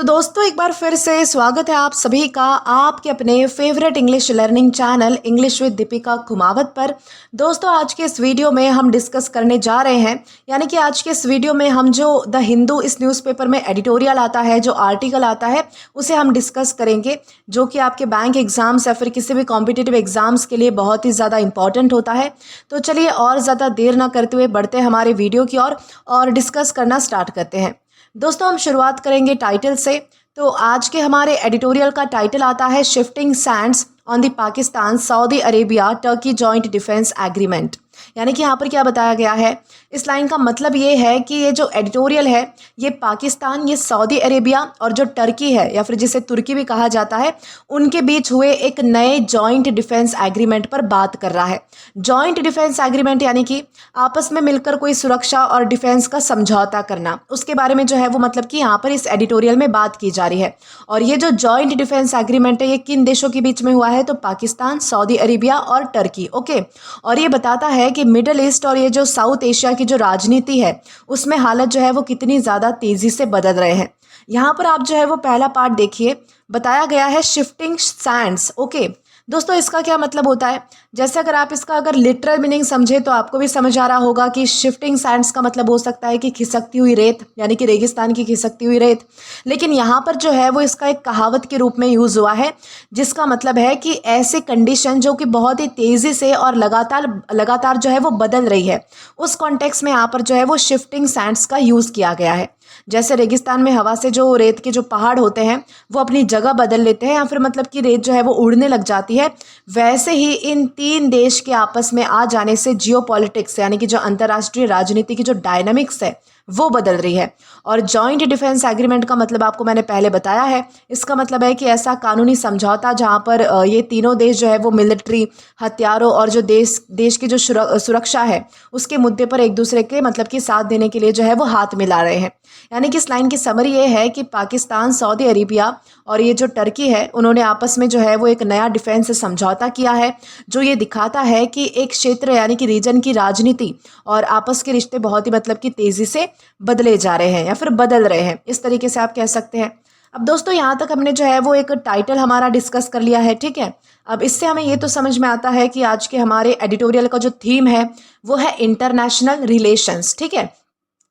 तो दोस्तों एक बार फिर से स्वागत है आप सभी का आपके अपने favourite English learning channel English with Deepika Kumawat पर। दोस्तों आज के इस वीडियो में हम डिस्कस करने जा रहे हैं, यानी कि आज के इस वीडियो में हम जो द हिंदू इस न्यूज़पेपर में एडिटोरियल आता है, जो आर्टिकल आता है, उसे हम डिस्कस करेंगे, जो कि आपके बैंक एग्जाम्स या फिर किसी भी कॉम्पिटिटिव एग्जाम्स के लिए बहुत ही ज़्यादा इंपॉर्टेंट होता है। तो चलिए और ज़्यादा देर ना करते हुए बढ़ते हैं हमारे वीडियो की ओर और डिस्कस करना स्टार्ट करते हैं। दोस्तों हम शुरुआत करेंगे टाइटल से। तो आज के हमारे एडिटोरियल का टाइटल आता है shifting Sands on the Pakistan Saudi Arabia Turkey joint defence agreement. यानी कि यहाँ पर क्या बताया गया है, इस लाइन का मतलब ये है कि ये जो एडिटोरियल है ये पाकिस्तान, ये सऊदी अरेबिया और जो टर्की है या फिर जिसे तुर्की भी कहा जाता है, उनके बीच हुए एक नए जॉइंट डिफेंस एग्रीमेंट पर बात कर रहा है। जॉइंट डिफेंस एग्रीमेंट यानी कि आपस में मिलकर कोई सुरक्षा और डिफेंस का समझौता करना, उसके बारे में जो है वो मतलब कि यहाँ पर इस एडिटोरियल में बात की जा रही है। और ये जो जॉइंट डिफेंस एग्रीमेंट है ये किन देशों के बीच में हुआ है, तो पाकिस्तान, सऊदी अरेबिया और टर्की। ओके, और ये बताता है कि मिडिल ईस्ट और ये जो साउथ एशिया की जो राजनीति है उसमें हालत जो है वो कितनी ज़्यादा तेज़ी से बदल रहे हैं। यहाँ पर आप जो है वो पहला पार्ट देखिए, बताया गया है शिफ्टिंग सैंड्स। ओके दोस्तों, इसका क्या मतलब होता है, जैसे अगर लिटरल मीनिंग समझे तो आपको भी समझ आ रहा होगा कि शिफ्टिंग सैंड्स का मतलब हो सकता है कि खिसकती हुई रेत, यानी कि रेगिस्तान की खिसकती हुई रेत। लेकिन यहाँ पर जो है वो इसका एक कहावत के रूप में यूज़ हुआ है, जिसका मतलब है कि ऐसे कंडीशन जो कि बहुत ही तेज़ी से और लगातार जो है वो बदल रही है, उस कॉन्टेक्स्ट में यहाँ पर जो है वो शिफ्टिंग सैंड्स का यूज़ किया गया है। जैसे रेगिस्तान में हवा से जो रेत के जो पहाड़ होते हैं वो अपनी जगह बदल लेते हैं या फिर मतलब कि रेत जो है वो उड़ने लग जाती है, वैसे ही इन तीन देश के आपस में आ जाने से जियोपॉलिटिक्स यानी कि जो अंतर्राष्ट्रीय राजनीति की जो डायनामिक्स है वो बदल रही है। और जॉइंट डिफेंस एग्रीमेंट का मतलब आपको मैंने पहले बताया है, इसका मतलब है कि ऐसा कानूनी समझौता जहां पर ये तीनों देश जो है वो मिलिट्री हथियारों और जो देश की जो सुरक्षा है उसके मुद्दे पर एक दूसरे के मतलब कि साथ देने के लिए जो है वो हाथ मिला रहे हैं। यानी कि इस लाइन की समरी ये है कि पाकिस्तान, सऊदी अरेबिया और ये जो टर्की है उन्होंने आपस में जो है वो एक नया डिफेंस समझौता किया है, जो ये दिखाता है कि एक क्षेत्र यानी कि रीजन की राजनीति और आपस के रिश्ते बहुत ही मतलब कि तेज़ी से बदले जा रहे हैं या फिर बदल रहे हैं, इस तरीके से आप कह सकते हैं। अब दोस्तों यहाँ तक हमने जो है वो एक टाइटल हमारा डिस्कस कर लिया है, ठीक है। अब इससे हमें ये तो समझ में आता है कि आज के हमारे एडिटोरियल का जो थीम है वो है इंटरनेशनल रिलेशंस, ठीक है।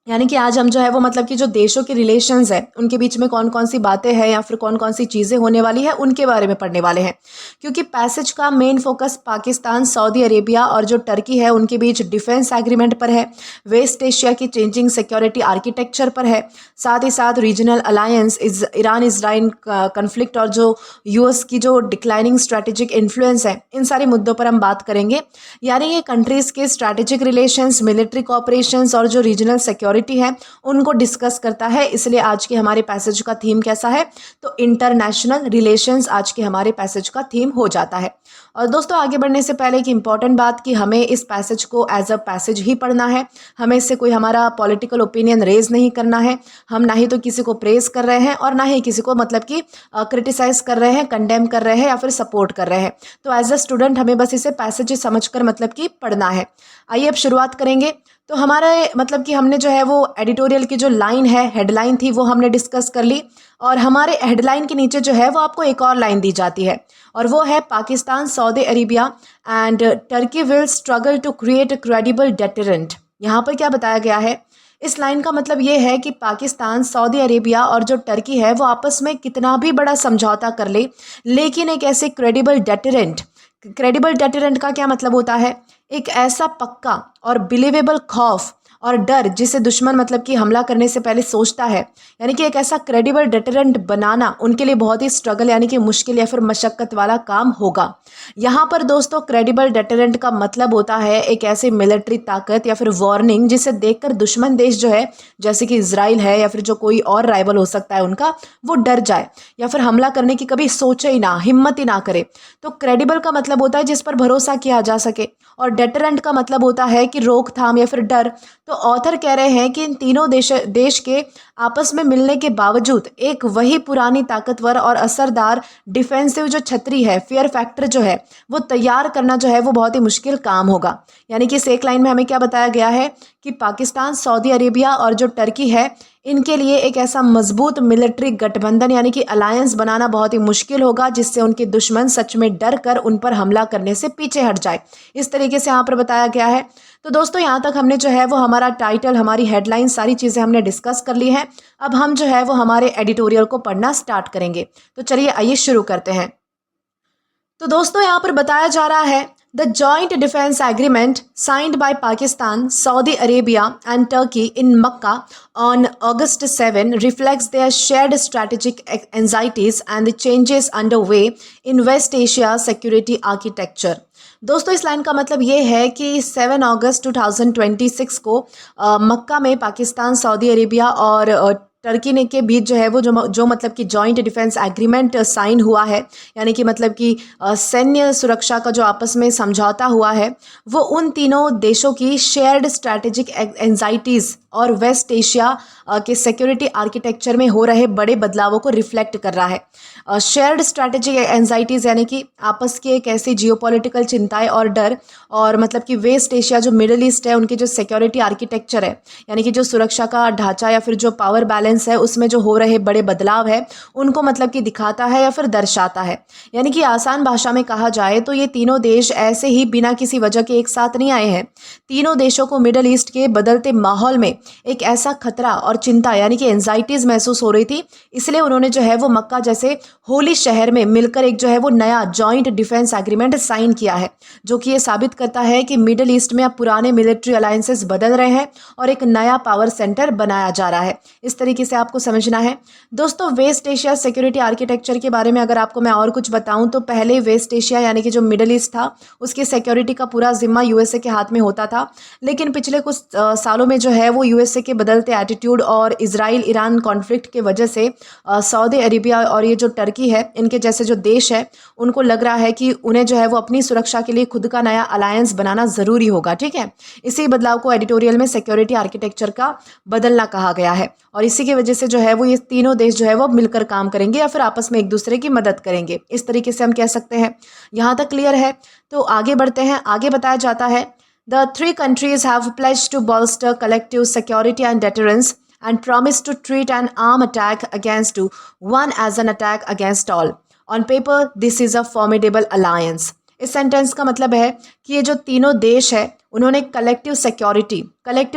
यानी कि आज हम जो है वो मतलब कि जो देशों के रिलेशंस है उनके बीच में कौन कौन सी बातें हैं या फिर कौन कौन सी चीज़ें होने वाली है उनके बारे में पढ़ने वाले हैं, क्योंकि पैसेज का main focus Pakistan, Saudi Arabia और जो टर्की है उनके बीच डिफेंस एग्रीमेंट पर है, वेस्ट एशिया की चेंजिंग सिक्योरिटी आर्किटेक्चर पर है, साथ ही साथ regional alliance, Iran Israel conflict और जो यूएस की जो डिक्लाइनिंग स्ट्रैटेजिक इन्फ्लुएंस है, इन सारे मुद्दों पर हम बात करेंगे। यानी ये कंट्रीज़ के स्ट्रैटेजिक रिलेशंस, मिलिट्री कोऑपरेशंस और जो रीजनल सिक्योरिटी है उनको डिस्कस करता है। इसलिए आज के हमारे पैसेज का थीम कैसा है, तो इंटरनेशनल रिलेशंस आज के हमारे पैसेज का थीम हो जाता है। और दोस्तों आगे बढ़ने से पहले एक इंपॉर्टेंट बात कि हमें इस पैसेज को एज अ पैसेज ही पढ़ना है, हमें इससे कोई हमारा पॉलिटिकल ओपिनियन रेज नहीं करना है। हम ना ही तो किसी को प्रेज कर रहे हैं और ना ही किसी को मतलब कि क्रिटिसाइज कर रहे हैं, कंडेम कर रहे हैं या फिर सपोर्ट कर रहे हैं। तो एज अ स्टूडेंट हमें बस इसे पैसेज समझकर मतलब कि पढ़ना है। आइए अब शुरुआत करेंगे। तो हमारे मतलब कि हमने जो है वो एडिटोरियल की जो लाइन है, हेडलाइन थी, वो हमने डिस्कस कर ली। और हमारे हेडलाइन के नीचे जो है वो आपको एक और लाइन दी जाती है और वो है Pakistan, Saudi Arabia and Turkey will struggle to create a credible deterrent. यहाँ पर क्या बताया गया है, इस लाइन का मतलब ये है कि पाकिस्तान, सऊदी अरेबिया और जो टर्की है वो आपस में कितना भी बड़ा समझौता कर ले, लेकिन एक ऐसे क्रेडिबल डेटरेंट का क्या मतलब होता है, एक ऐसा पक्का और बिलीवेबल खौफ और डर जिसे दुश्मन मतलब कि हमला करने से पहले सोचता है, यानी कि एक ऐसा क्रेडिबल डेटरेंट बनाना उनके लिए बहुत ही स्ट्रगल यानी कि मुश्किल या फिर मशक्क़त वाला काम होगा। यहाँ पर दोस्तों क्रेडिबल डेटरेंट का मतलब होता है एक ऐसे मिलिट्री ताकत या फिर वार्निंग जिसे देखकर दुश्मन देश जो है, जैसे कि इजराइल है या फिर जो कोई और राइवल हो सकता है उनका, वो डर जाए या फिर हमला करने की कभी सोचे ही ना, हिम्मत ही ना करे। तो क्रेडिबल का मतलब होता है जिस पर भरोसा किया जा सके, और डेटरेंट का मतलब होता है कि रोकथाम या फिर डर। तो ऑथर कह रहे हैं कि इन तीनों देश के आपस में मिलने के बावजूद एक वही पुरानी ताकतवर और असरदार डिफेंसिव जो छतरी है, फियर फैक्टर जो है, वो तैयार करना जो है वो बहुत ही मुश्किल काम होगा। यानी कि इस एक लाइन में हमें क्या बताया गया है कि पाकिस्तान, सऊदी अरेबिया और जो टर्की है, इनके लिए एक ऐसा मजबूत मिलिट्री गठबंधन यानी कि अलायंस बनाना बहुत ही मुश्किल होगा, जिससे उनके दुश्मन सच में डर कर उन पर हमला करने से पीछे हट जाए। इस तरीके से यहाँ पर बताया गया है। तो दोस्तों यहाँ तक हमने जो है वो हमारा टाइटल, हमारी हेडलाइन, सारी चीज़ें हमने डिस्कस कर ली हैं। अब हम जो है वो हमारे एडिटोरियल को पढ़ना स्टार्ट करेंगे। तो चलिए आइए शुरू करते हैं। तो दोस्तों यहाँ पर बताया जा रहा है, the joint defence agreement signed by Pakistan, Saudi Arabia and Turkey in Mecca on August 7 reflects their shared strategic anxieties and the changes underway in West Asia security architecture। दोस्तों इस लाइन का मतलब ये है कि 7 अगस्त 2026 को मक्का में पाकिस्तान, सऊदी अरेबिया और टर्की ने के बीच जो है वो जो मतलब कि जॉइंट डिफेंस एग्रीमेंट साइन हुआ है, यानी कि मतलब कि सैन्य सुरक्षा का जो आपस में समझौता हुआ है, वो उन तीनों देशों की शेयर्ड स्ट्रैटेजिक एंजाइटीज़ और वेस्ट एशिया के सिक्योरिटी आर्किटेक्चर में हो रहे बड़े बदलावों को रिफ्लेक्ट कर रहा है। शेयर्ड स्ट्रैटेजिक एंजाइटीज़ यानी कि आपस की एक ऐसी जियोपॉलिटिकल चिंताएं और डर, और मतलब कि वेस्ट एशिया जो मिडिल ईस्ट है, उनकी जो सिक्योरिटी आर्किटेक्चर है, यानी कि जो सुरक्षा का ढांचा या फिर जो पावर बैलेंस है, उसमें जो हो रहे बड़े बदलाव है, उनको मतलब कि दिखाता है या फिर दर्शाता है। यानी कि आसान भाषा में कहा जाए तो ये तीनों देश ऐसे ही बिना किसी वजह के एक साथ नहीं आए हैं। तीनों देशों को मिडिल ईस्ट के बदलते माहौल में एक ऐसा खतरा और चिंता यानी कि एंजाइटीज महसूस हो रही थी, इसलिए उन्होंने जो है वो मक्का जैसे होली शहर में मिलकर एक जो है वो नया जॉइंट डिफेंस एग्रीमेंट साइन किया है, जो कि ये साबित करता है कि मिडिल ईस्ट में अब पुराने मिलिट्री अलायंसेस बदल रहे हैं और एक नया पावर सेंटर बनाया जा रहा है। इस तरीके से आपको समझना है। दोस्तों वेस्ट एशिया सिक्योरिटी आर्किटेक्चर के बारे में अगर आपको मैं और कुछ बताऊं तो पहले वेस्ट एशिया यानी कि जो मिडिल ईस्ट था, उसकी सिक्योरिटी का पूरा जिम्मा यूएसए के हाथ में होता था, लेकिन पिछले कुछ सालों में जो है वो यूएसए के बदलते एटीट्यूड और इजराइल ईरान कॉन्फ्लिक्ट की वजह से सऊदी अरेबिया और ये जो टर्की है, इनके जैसे जो देश है, उनको लग रहा है कि उन्हें जो है वो अपनी सुरक्षा के लिए खुद का नया अलायंस बनाना ज़रूरी होगा। ठीक है, इसी बदलाव को एडिटोरियल में सिक्योरिटी आर्किटेक्चर का बदलना कहा गया है, और इसी की वजह से जो है वो ये तीनों देश जो है वो मिलकर काम करेंगे या फिर आपस में एक दूसरे की मदद करेंगे। इस तरीके से हम कह सकते हैं। यहाँ तक क्लियर है? तो आगे बढ़ते हैं। आगे बताया जाता है, The three countries have pledged to bolster collective security and deterrence and promised to treat an armed attack against one as an attack against all. On paper, this is a formidable alliance. इस sentence का मतलब है कि ये जो तीनों देश है, उन्होंने कलेक्टिव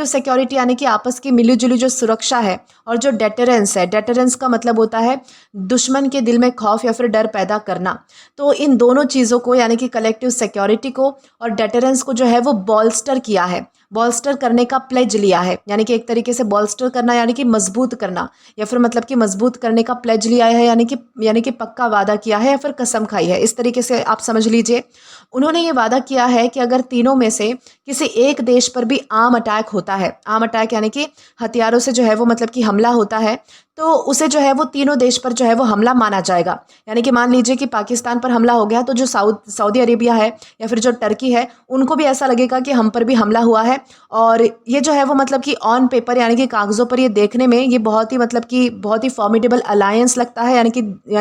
सिक्योरिटी यानी कि आपस की मिलीजुली जो सुरक्षा है, और जो डेटरेंस है, डेटरेंस का मतलब होता है दुश्मन के दिल में खौफ या फिर डर पैदा करना। तो इन दोनों चीज़ों को यानी कि कलेक्टिव सिक्योरिटी को और डेटरेंस को जो है वो बॉल्स्टर किया है, बॉल्स्टर करने का प्लेज लिया है, यानी कि एक तरीके से बॉल्स्टर करना यानी कि मजबूत करना, या फिर मतलब कि मजबूत करने का प्लेज लिया है, यानी कि पक्का वादा किया है या फिर कसम खाई है। इस तरीके से आप समझ लीजिए। उन्होंने ये वादा किया है कि अगर तीनों में से किसी एक देश पर भी आर्म अटैक होता है, आर्म अटैक यानी कि हथियारों से जो है वो मतलब कि हमला होता है, तो उसे जो है वो तीनों देश पर जो है वो हमला माना जाएगा। यानी कि मान लीजिए कि पाकिस्तान पर हमला हो गया, तो जो सऊदी अरेबिया है या फिर जो टर्की है, उनको भी ऐसा लगेगा कि हम पर भी हमला हुआ है। और ये जो है वो मतलब कि ऑन पेपर यानी कि कागज़ों पर ये देखने में ये बहुत ही फॉर्मिडेबल अलायंस लगता है, यानी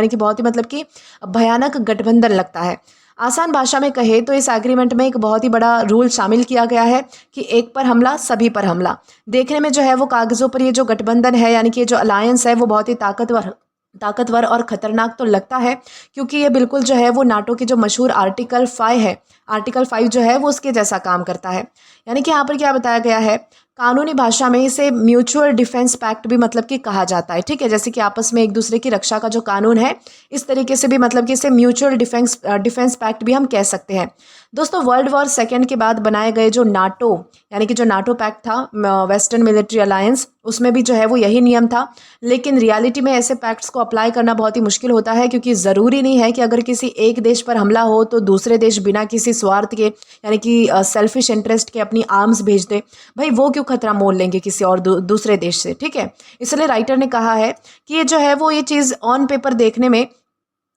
कि बहुत ही मतलब कि भयानक गठबंधन लगता है। आसान भाषा में कहे तो इस एग्रीमेंट में एक बहुत ही बड़ा रूल शामिल किया गया है कि एक पर हमला सभी पर हमला। देखने में जो है वो कागज़ों पर ये जो गठबंधन है यानी कि ये जो अलायंस है वो बहुत ही ताकतवर और ख़तरनाक तो लगता है, क्योंकि ये बिल्कुल जो है वो नाटो की जो मशहूर आर्टिकल 5 है, आर्टिकल 5 जो है वो उसके जैसा काम करता है। यानी कि यहाँ पर क्या बताया गया है, कानूनी भाषा में इसे म्यूचुअल डिफेंस पैक्ट भी मतलब कि कहा जाता है। ठीक है, जैसे कि आपस में एक दूसरे की रक्षा का जो कानून है, इस तरीके से भी मतलब कि इसे म्यूचुअल डिफेंस पैक्ट भी हम कह सकते हैं। दोस्तों वर्ल्ड वॉर सेकेंड के बाद बनाए गए जो नाटो यानी कि जो नाटो पैक्ट था, वेस्टर्न मिलिट्री अलायंस, उसमें भी जो है वो यही नियम था। लेकिन रियलिटी में ऐसे पैक्ट्स को अप्लाई करना बहुत ही मुश्किल होता है, क्योंकि ज़रूरी नहीं है कि अगर किसी एक देश पर हमला हो तो दूसरे देश बिना किसी स्वार्थ के यानी कि सेल्फिश इंटरेस्ट के अपनी आर्म्स भेज दे। भाई वो क्यों खतरा मोल लेंगे किसी और दूसरे देश से। ठीक है, इसलिए राइटर ने कहा है कि ये जो है वो ये चीज़ ऑन पेपर देखने में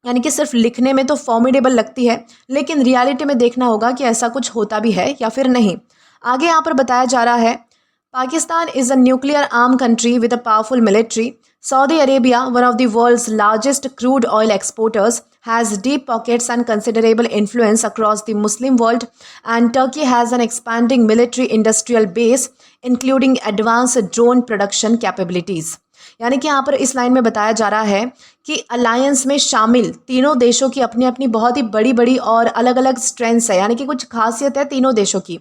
यानी कि सिर्फ लिखने में तो फॉर्मिडेबल लगती है, लेकिन रियलिटी में देखना होगा कि ऐसा कुछ होता भी है या फिर नहीं। आगे यहाँ पर बताया जा रहा है, Pakistan is a nuclear arm country with a powerful military. Saudi Arabia, one of the world's largest crude oil exporters, has deep pockets and considerable influence across the Muslim world, and Turkey has an expanding military industrial base including advance drone production capabilities. यानी कि यहाँ पर इस line में बताया जा रहा है कि अलायंस में शामिल तीनों देशों की अपनी अपनी बहुत ही बड़ी बड़ी और अलग अलग स्ट्रेंथ्स है, यानी कि कुछ खासियत है तीनों देशों की।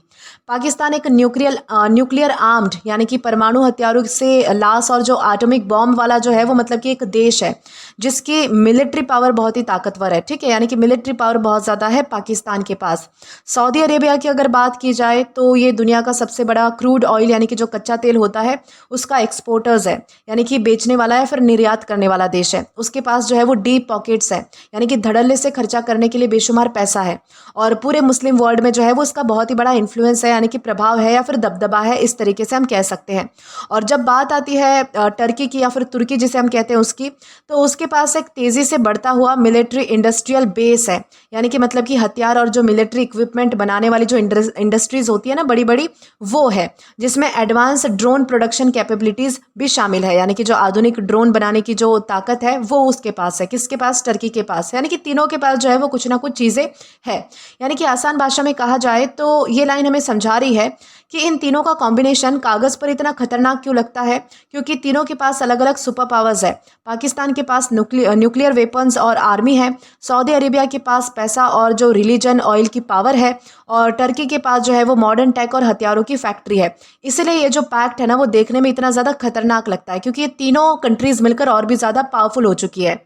पाकिस्तान एक न्यूक्लियर आर्म्ड यानी कि परमाणु हथियारों से लास और जो एटॉमिक बॉम्ब वाला जो है वो मतलब कि एक देश है जिसकी मिलिट्री पावर बहुत ही ताकतवर है, ठीक है, यानी कि मिलिट्री पावर बहुत ज़्यादा है पाकिस्तान के पास। सऊदी अरेबिया की अगर बात की जाए तो ये दुनिया का सबसे बड़ा क्रूड ऑयल यानी कि जो कच्चा तेल होता है उसका एक्सपोर्टर्स है, यानी कि बेचने वाला है फिर निर्यात करने वाला देश है। उसके पास जो है वो डीप पॉकेट्स है, यानी कि धड़ल्ले से खर्चा करने के लिए बेशुमार पैसा है और पूरे मुस्लिम वर्ल्ड में जो है वो उसका बहुत ही बड़ा इन्फ्लुएंस है, यानी कि प्रभाव है या फिर दबदबा है, इस तरीके से हम कह सकते हैं। और जब बात आती है टर्की की या फिर तुर्की जिसे हम कहते हैं उसकी, तो उसके पास एक तेज़ी से बढ़ता हुआ मिलिट्री इंडस्ट्रियल बेस है, यानी कि मतलब कि हथियार और जो मिलिट्री इक्विपमेंट बनाने वाली जो इंडस्ट्रीज होती है ना बड़ी बड़ी, वो है, जिसमें एडवांस ड्रोन प्रोडक्शन कैपेबिलिटीज़ भी शामिल है, यानी कि जो आधुनिक ड्रोन बनाने की जो ताकत है वो उसके पास है। किसके पास? टर्की के पास, यानी कि तीनों के पास जो है वो कुछ ना कुछ चीज़ें है। यानी कि आसान भाषा में कहा जाए तो ये लाइन हमें समझा रही है कि इन तीनों का कॉम्बिनेशन कागज़ पर इतना खतरनाक क्यों लगता है, क्योंकि तीनों के पास अलग अलग सुपर पावर्स है। पाकिस्तान के पास न्यूक्लियर वेपन्स और आर्मी है, सऊदी अरेबिया के पास पैसा और जो रिलीजन ऑयल की पावर है, और टर्की के पास जो है वो मॉडर्न टेक और हथियारों की फैक्ट्री है। इसलिए ये जो पैक्ट है ना वो देखने में इतना ज़्यादा खतरनाक लगता है क्योंकि ये तीनों कंट्रीज़ मिलकर और भी ज़्यादा पावरफुल हो चुकी है।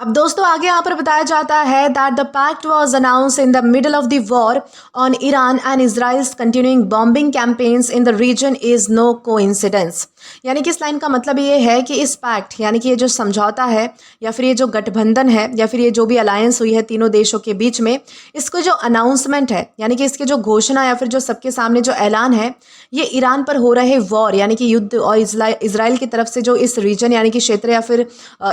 अब दोस्तों आगे यहाँ पर बताया जाता है that the pact was announce in the middle of the war on Iran and Israel's continuing bombing campaigns in the region is no coincidence. यानी कि इस लाइन का मतलब ये है कि इस पैक्ट यानी कि ये जो समझौता है या फिर ये जो गठबंधन है या फिर ये जो भी अलायंस हुई है तीनों देशों के बीच में, इसको जो अनाउंसमेंट है यानी कि इसकी जो घोषणा या फिर जो सबके सामने जो ऐलान है, ये ईरान पर हो रहे वॉर यानी कि युद्ध और इसराइल की तरफ से जो इस रीजन यानी कि क्षेत्र या फिर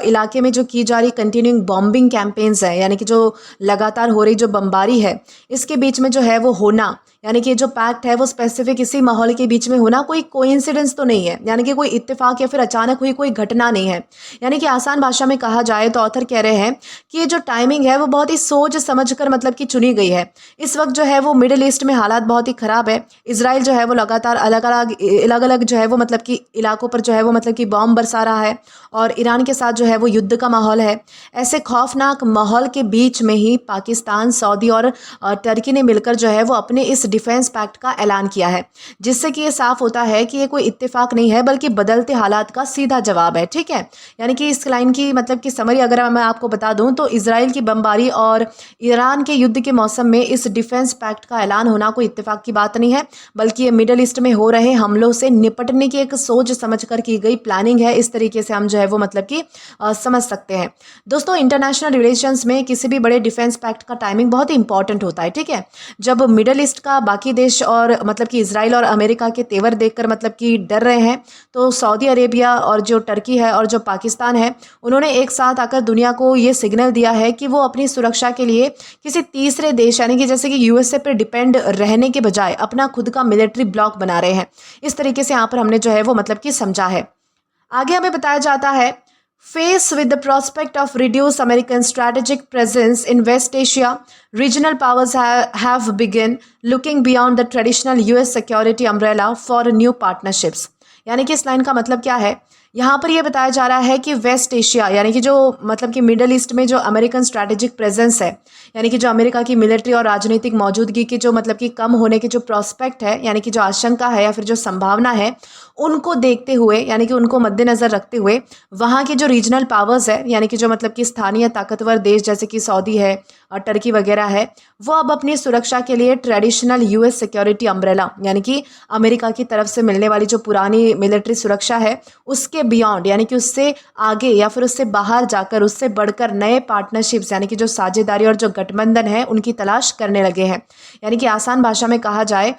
इलाके में जो की जा रही कंटिन्यूइंग बॉम्बिंग कैंपेन्स है, यानी कि जो लगातार हो रही जो बमबारी है, इसके बीच में जो है वो होना, यानी कि जो पैक्ट है वो स्पेसिफिक इसी माहौल के बीच में होना कोई कोइंसिडेंस तो नहीं है, यानी कि कोई इत्तेफाक या फिर अचानक हुई कोई घटना नहीं है। यानी कि आसान भाषा में कहा जाए तो ऑथर कह रहे हैं कि ये जो टाइमिंग है वो बहुत ही सोच समझ कर मतलब कि चुनी गई है। इस वक्त जो है वो मिडिल ईस्ट में हालात बहुत ही ख़राब है। इसराइल जो है वो लगातार अलग अलग जो है वो मतलब कि इलाकों पर जो है वो मतलब कि बॉम्ब बरसा रहा है और ईरान के साथ जो है वो युद्ध का माहौल है। ऐसे खौफनाक माहौल के बीच में ही पाकिस्तान, सऊदी और टर्की ने मिलकर जो है वो अपने इस डिफेंस पैक्ट का ऐलान किया है, जिससे कि ये साफ होता है कि ये कोई इत्तेफाक नहीं है बल्कि बदलते हालात का सीधा जवाब है। ठीक है, यानी कि इस लाइन की मतलब कि समरी अगर मैं आपको बता दूं तो इजराइल की बमबारी और ईरान के युद्ध के मौसम में इस डिफेंस पैक्ट का ऐलान होना कोई इत्तेफाक की बात नहीं है, बल्कि ये मिडल ईस्ट में हो रहे हमलों से निपटने की एक सोच समझ कर की गई प्लानिंग है। इस तरीके से हम जो है वो मतलब कि समझ सकते हैं। दोस्तों इंटरनेशनल रिलेशंस में किसी भी बड़े डिफेंस पैक्ट का टाइमिंग बहुत ही इंपॉर्टेंट होता है। ठीक है, जब मिडल ईस्ट का बाकी देश और मतलब कि इसराइल और अमेरिका के तेवर देखकर मतलब कि डर रहे हैं, तो सऊदी अरेबिया और जो टर्की है और जो पाकिस्तान है, उन्होंने एक साथ आकर दुनिया को ये सिग्नल दिया है कि वो अपनी सुरक्षा के लिए किसी तीसरे देश यानी कि जैसे कि यूएसए पर डिपेंड रहने के बजाय अपना खुद का मिलिट्री ब्लॉक बना रहे हैं। इस तरीके से यहाँ पर हमने जो है वो मतलब कि समझा है। आगे हमें बताया जाता है Faced with the prospect of reduced American strategic presence in West Asia, regional powers have begun looking beyond the traditional US security umbrella for new partnerships. यानी कि इस लाइन का मतलब क्या है, यहाँ पर यह बताया जा रहा है कि वेस्ट एशिया यानी कि जो मतलब कि मिडल ईस्ट में जो अमेरिकन स्ट्रैटेजिक प्रेजेंस है, यानी कि जो अमेरिका की मिलिट्री और राजनीतिक मौजूदगी की जो मतलब कि कम होने के जो प्रोस्पेक्ट है यानी कि जो आशंका है या फिर जो संभावना है, उनको देखते हुए यानी कि उनको मद्देनज़र रखते हुए वहाँ के जो रीजनल पावर्स है यानी कि जो मतलब कि स्थानीय ताकतवर देश जैसे कि सऊदी है और टर्की वगैरह है, वो अब अपनी सुरक्षा के लिए ट्रेडिशनल यूएस सिक्योरिटी अम्ब्रेला यानी कि अमेरिका की तरफ से मिलने वाली जो पुरानी मिलिट्री सुरक्षा है उसके बियॉन्ड यानी कि उससे आगे या फिर उससे बाहर जाकर उससे बढ़कर नए पार्टनरशिप्स यानी कि जो साझेदारी और जो गठबंधन है उनकी तलाश करने लगे हैं। यानी कि आसान भाषा में कहा जाए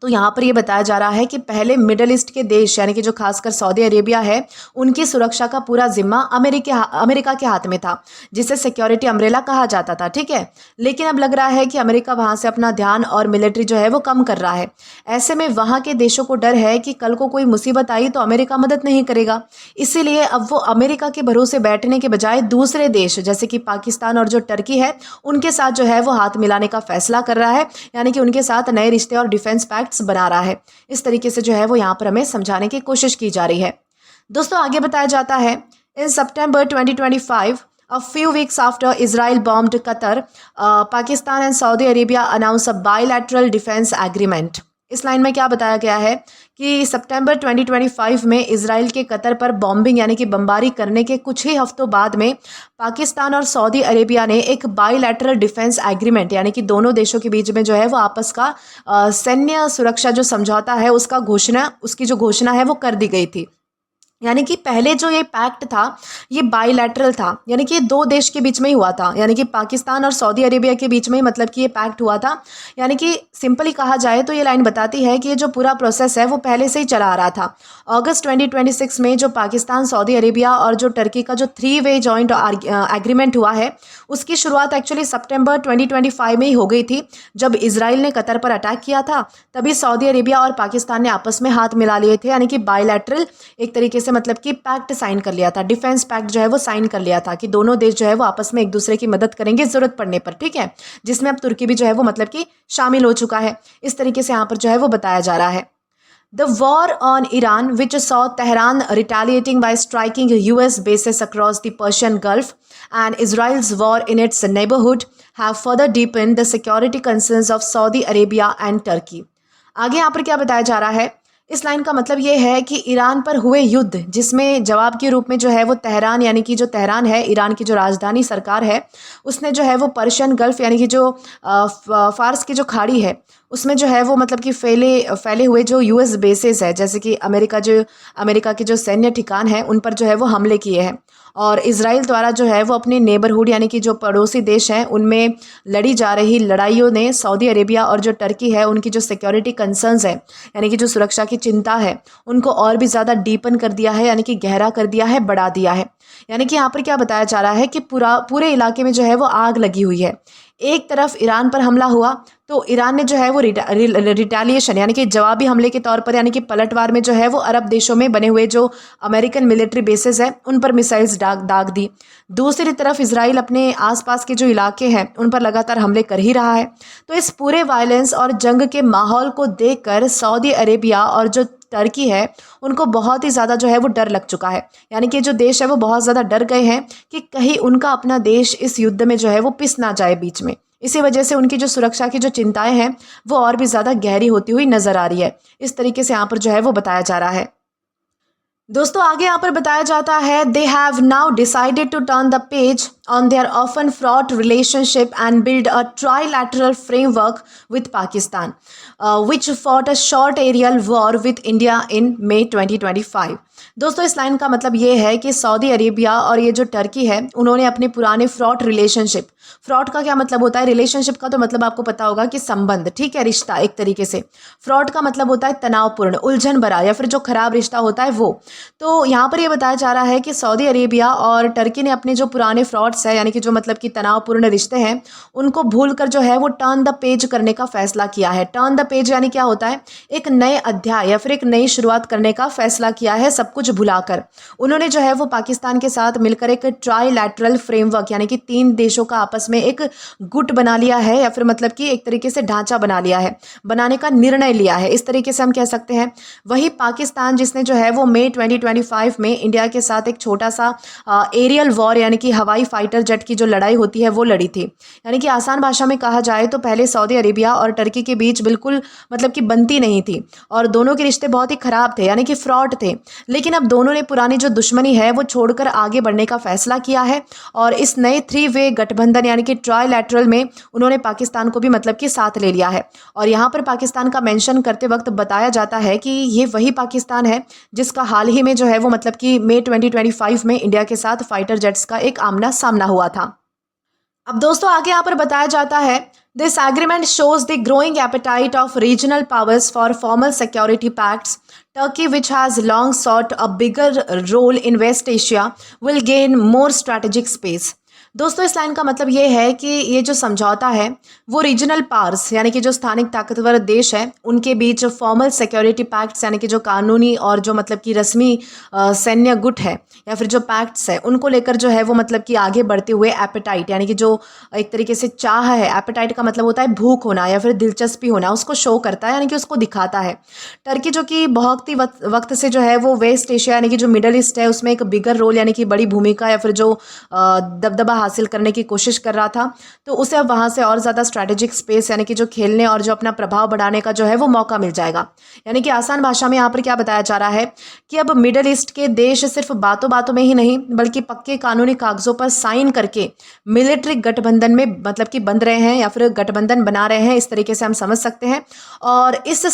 तो यहाँ पर ये बताया जा रहा है कि पहले मिडल ईस्ट के देश यानी कि जो खासकर सऊदी अरेबिया है उनकी सुरक्षा का पूरा जिम्मा अमेरिका के हाथ में था, जिसे सिक्योरिटी अम्ब्रेला कहा जाता था। ठीक है, लेकिन अब लग रहा है कि अमेरिका वहाँ से अपना ध्यान और मिलिट्री जो है वो कम कर रहा है। ऐसे में वहाँ के देशों को डर है कि कल को कोई मुसीबत आई तो अमेरिका मदद नहीं करेगा, इसीलिए अब वो अमेरिका के भरोसे बैठने के बजाय दूसरे देश जैसे कि पाकिस्तान और जो टर्की है उनके साथ जो है वो हाथ मिलाने का फैसला कर रहा है, यानी कि उनके साथ नए रिश्ते और डिफेंस पैक्ट पैक्ट्स बना रहा है। इस तरीके से जो है वो यहाँ पर हमें समझाने की कोशिश की जा रही है। दोस्तों आगे बताया जाता है, इन सितंबर 2025 a few weeks after Israel bombed Qatar, Pakistan and Saudi Arabia announced a bilateral defense agreement. इस लाइन में क्या बताया गया है कि सितंबर 2025 में इजराइल के कतर पर बॉम्बिंग यानी कि बमबारी करने के कुछ ही हफ्तों बाद में पाकिस्तान और सऊदी अरेबिया ने एक बायलैटरल डिफेंस एग्रीमेंट यानी कि दोनों देशों के बीच में जो है वो आपस का सैन्य सुरक्षा जो समझौता है उसकी जो घोषणा है वो कर दी गई थी। यानी कि पहले जो ये पैक्ट था ये बायलैटरल था, यानी कि दो देश के बीच में ही हुआ था, यानी कि पाकिस्तान और सऊदी अरेबिया के बीच में ही मतलब कि ये पैक्ट हुआ था। यानी कि सिंपली कहा जाए तो ये लाइन बताती है कि ये जो पूरा प्रोसेस है वो पहले से ही चला आ रहा था। अगस्त 2026 में जो पाकिस्तान, सऊदी अरेबिया और जो टर्की का जो 3-वे जॉइंट एग्रीमेंट हुआ है उसकी शुरुआत एक्चुअली सितंबर 2025 में ही हो गई थी। जब इजराइल ने कतर पर अटैक किया था तभी सऊदी अरेबिया और पाकिस्तान ने आपस में हाथ मिला लिए थे, यानी कि बायलैटरल एक तरीके से मतलब कि पैक्ट साइन कर लिया था, डिफेंस पैक्ट जो है वो साइन कर लिया था कि दोनों देश जो है वो आपस में एक दूसरे की मदद करेंगे जरूरत पड़ने पर, ठीक है, जिसमें अब तुर्की भी जो है वो मतलब कि शामिल हो चुका है। इस तरीके से यहाँ पर जो है वो बताया जा रहा है। The war on Iran, which saw Tehran retaliating by striking US bases across the Persian Gulf, and Israel's war in its neighborhood, have further deepened the security concerns of Saudi Arabia and Turkey. आगे यहाँ पर क्या बताया जा रहा है, इस line का मतलब ये है कि ईरान पर हुए युद्ध जिसमें जवाब के रूप में जो है वो तेहरान यानी कि जो तेहरान है ईरान की जो राजधानी सरकार है उसने जो है वो पर्शियन गल्फ यानी कि जो फारस की जो खाड़ी है उसमें जो है वो मतलब कि फैले हुए जो यूएस बेसेस है, जैसे कि अमेरिका के जो सैन्य ठिकान है उन पर जो है वो हमले किए हैं। और इजराइल द्वारा जो है वो अपने नेबरहुड यानी कि जो पड़ोसी देश हैं उनमें लड़ी जा रही लड़ाइयों ने सऊदी अरेबिया और जो टर्की है उनकी जो सिक्योरिटी कंसर्न्स है यानी कि जो सुरक्षा की चिंता है उनको और भी ज़्यादा डीपन कर दिया है, यानी कि गहरा कर दिया है, बढ़ा दिया है। यानी कि यहाँ पर क्या बताया जा रहा है कि पूरे इलाके में जो है वो आग लगी हुई है। एक तरफ ईरान पर हमला हुआ तो ईरान ने जो है वो रिटेलिएशन यानी कि जवाबी हमले के तौर पर यानी कि पलटवार में जो है वो अरब देशों में बने हुए जो अमेरिकन मिलिट्री बेसेस हैं उन पर मिसाइल्स दाग दी। दूसरी तरफ इजराइल अपने आसपास के जो इलाके हैं उन पर लगातार हमले कर ही रहा है। तो इस पूरे वायलेंस और जंग के माहौल को देखकर सऊदी अरेबिया और जो टर्की है उनको बहुत ही ज़्यादा जो है वो डर लग चुका है, यानी कि जो देश है वो बहुत ज़्यादा डर गए हैं कि कहीं उनका अपना देश इस युद्ध में जो है वो पिस ना जाए बीच में। इसी वजह से उनकी जो सुरक्षा की जो चिंताएं हैं वो और भी ज़्यादा गहरी होती हुई नजर आ रही है। इस तरीके से यहाँ पर जो है वो बताया जा रहा है। दोस्तों आगे यहाँ पर बताया जाता है, they have now decided to turn the page on their often fraught relationship and build a trilateral framework with Pakistan, which fought a short aerial war with India in May 2025. दोस्तों इस लाइन का मतलब ये है कि Saudi Arabia और ये जो टर्की है उन्होंने अपने पुराने फ्रॉड रिलेशनशिप, फ्रॉड का क्या मतलब होता है, रिलेशनशिप का तो मतलब आपको पता होगा कि संबंध, ठीक है, रिश्ता एक तरीके से। फ्रॉड का मतलब होता है तनावपूर्ण, उलझन भरा या फिर जो खराब रिश्ता होता है वो। तो यहाँ पर ये बताया जा रहा है कि सऊदी अरेबिया और टर्की ने अपने जो पुराने फ्रॉड्स है यानी कि जो मतलब कि तनावपूर्ण रिश्ते हैं उनको भूलकर जो है वो टर्न द पेज करने का फैसला किया है। टर्न द पेज यानी क्या होता है, एक नए अध्याय या फिर एक नई शुरुआत करने का फैसला किया है सब कुछ भुलाकर। उन्होंने जो है वो पाकिस्तान के साथ मिलकर एक ट्राइलैटरल फ्रेमवर्क यानी कि 3 देशों का आपस में एक गुट बना लिया है या फिर मतलब कि एक तरीके से ढांचा बना लिया है, बनाने का निर्णय लिया है, इस तरीके से हम कह सकते हैं। वही पाकिस्तान जिसने जो है वो मई 2025 में इंडिया के साथ एक छोटा सा एरियल वॉर यानी कि हवाई फाइटर जेट की जो लड़ाई होती है वो लड़ी थी। यानी कि आसान भाषा में कहा जाए तो पहले सऊदी अरेबिया और टर्की के बीच बिल्कुल मतलब कि बनती नहीं थी और दोनों के रिश्ते बहुत ही खराब थे यानी कि फ्रॉड थे। लेकिन अब दोनों ने पुरानी जो दुश्मनी है वो छोड़कर आगे बढ़ने का फैसला किया है और इस नए 3-वे गठबंधन यानी कि ट्राइलैटरल में उन्होंने पाकिस्तान को भी मतलब कि साथ ले लिया है। और यहाँ पर पाकिस्तान का मेंशन करते वक्त बताया जाता है कि ये वही पाकिस्तान है जिसका हाल ही में जो है वो मतलब कि मई 2025 में इंडिया के साथ फाइटर जेट्स का एक आमना सामना हुआ था। अब दोस्तों आगे यहाँ पर बताया जाता है, this agreement shows the growing appetite of regional powers for formal security pacts. Turkey, which has long sought a bigger role in West Asia, will gain more strategic space. दोस्तों इस लाइन का मतलब ये है कि ये जो समझौता है वो रीजनल पावर्स यानी कि जो स्थानिक ताकतवर देश है उनके बीच फॉर्मल सिक्योरिटी पैक्ट्स यानी कि जो कानूनी और जो मतलब कि रस्मी सैन्य गुट है या फिर जो पैक्ट्स है उनको लेकर जो है वो मतलब कि आगे बढ़ते हुए एपेटाइट यानी कि जो एक तरीके से चाह है, एपेटाइट का मतलब होता है भूख होना या फिर दिलचस्पी होना, उसको शो करता है यानी कि उसको दिखाता है। टर्की जो कि बहुत ही वक्त से जो है वो वेस्ट एशिया यानी कि जो मिडल ईस्ट है उसमें एक बिगर रोल यानी कि बड़ी भूमिका या फिर जो दबदबा हासिल करने की कोशिश कर रहा था, तो उसे अब वहाँ से और ज़्यादा स्ट्रैटेजिक स्पेस यानी कि जो खेलने और जो अपना प्रभाव बढ़ाने का जो है वो मौका मिल जाएगा। यानी कि आसान भाषा में यहाँ पर क्या बताया जा रहा है कि अब मिडल ईस्ट के देश सिर्फ बातों बातों में ही नहीं बल्कि पक्के कानूनी कागजों पर साइन करके मिलिट्री गठबंधन में मतलब कि बंध रहे हैं या फिर गठबंधन बना रहे हैं, इस तरीके से हम समझ सकते हैं। और इससे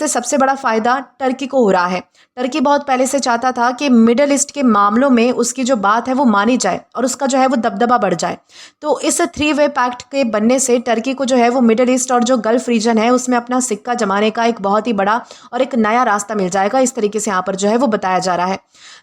सबसे बड़ा फायदा टर्की को हो रहा है। टर्की बहुत पहले से चाहता था कि मिडल ईस्ट के मामलों में उसकी जो बात है वो मानी जाए और उसका जो है वो दबदबा बढ़ जाए। तो इस 3 वे पैक्ट के बनने से टर्की को जो है वो मिडल ईस्ट और जो गल्फ रीजन है उसमें अपना सिक्का जमाने का एक बहुत ही बड़ा और एक नया रास्ता मिल जाएगा। इस तरीके से यहाँ पर जो है वो बताया जा रहा है।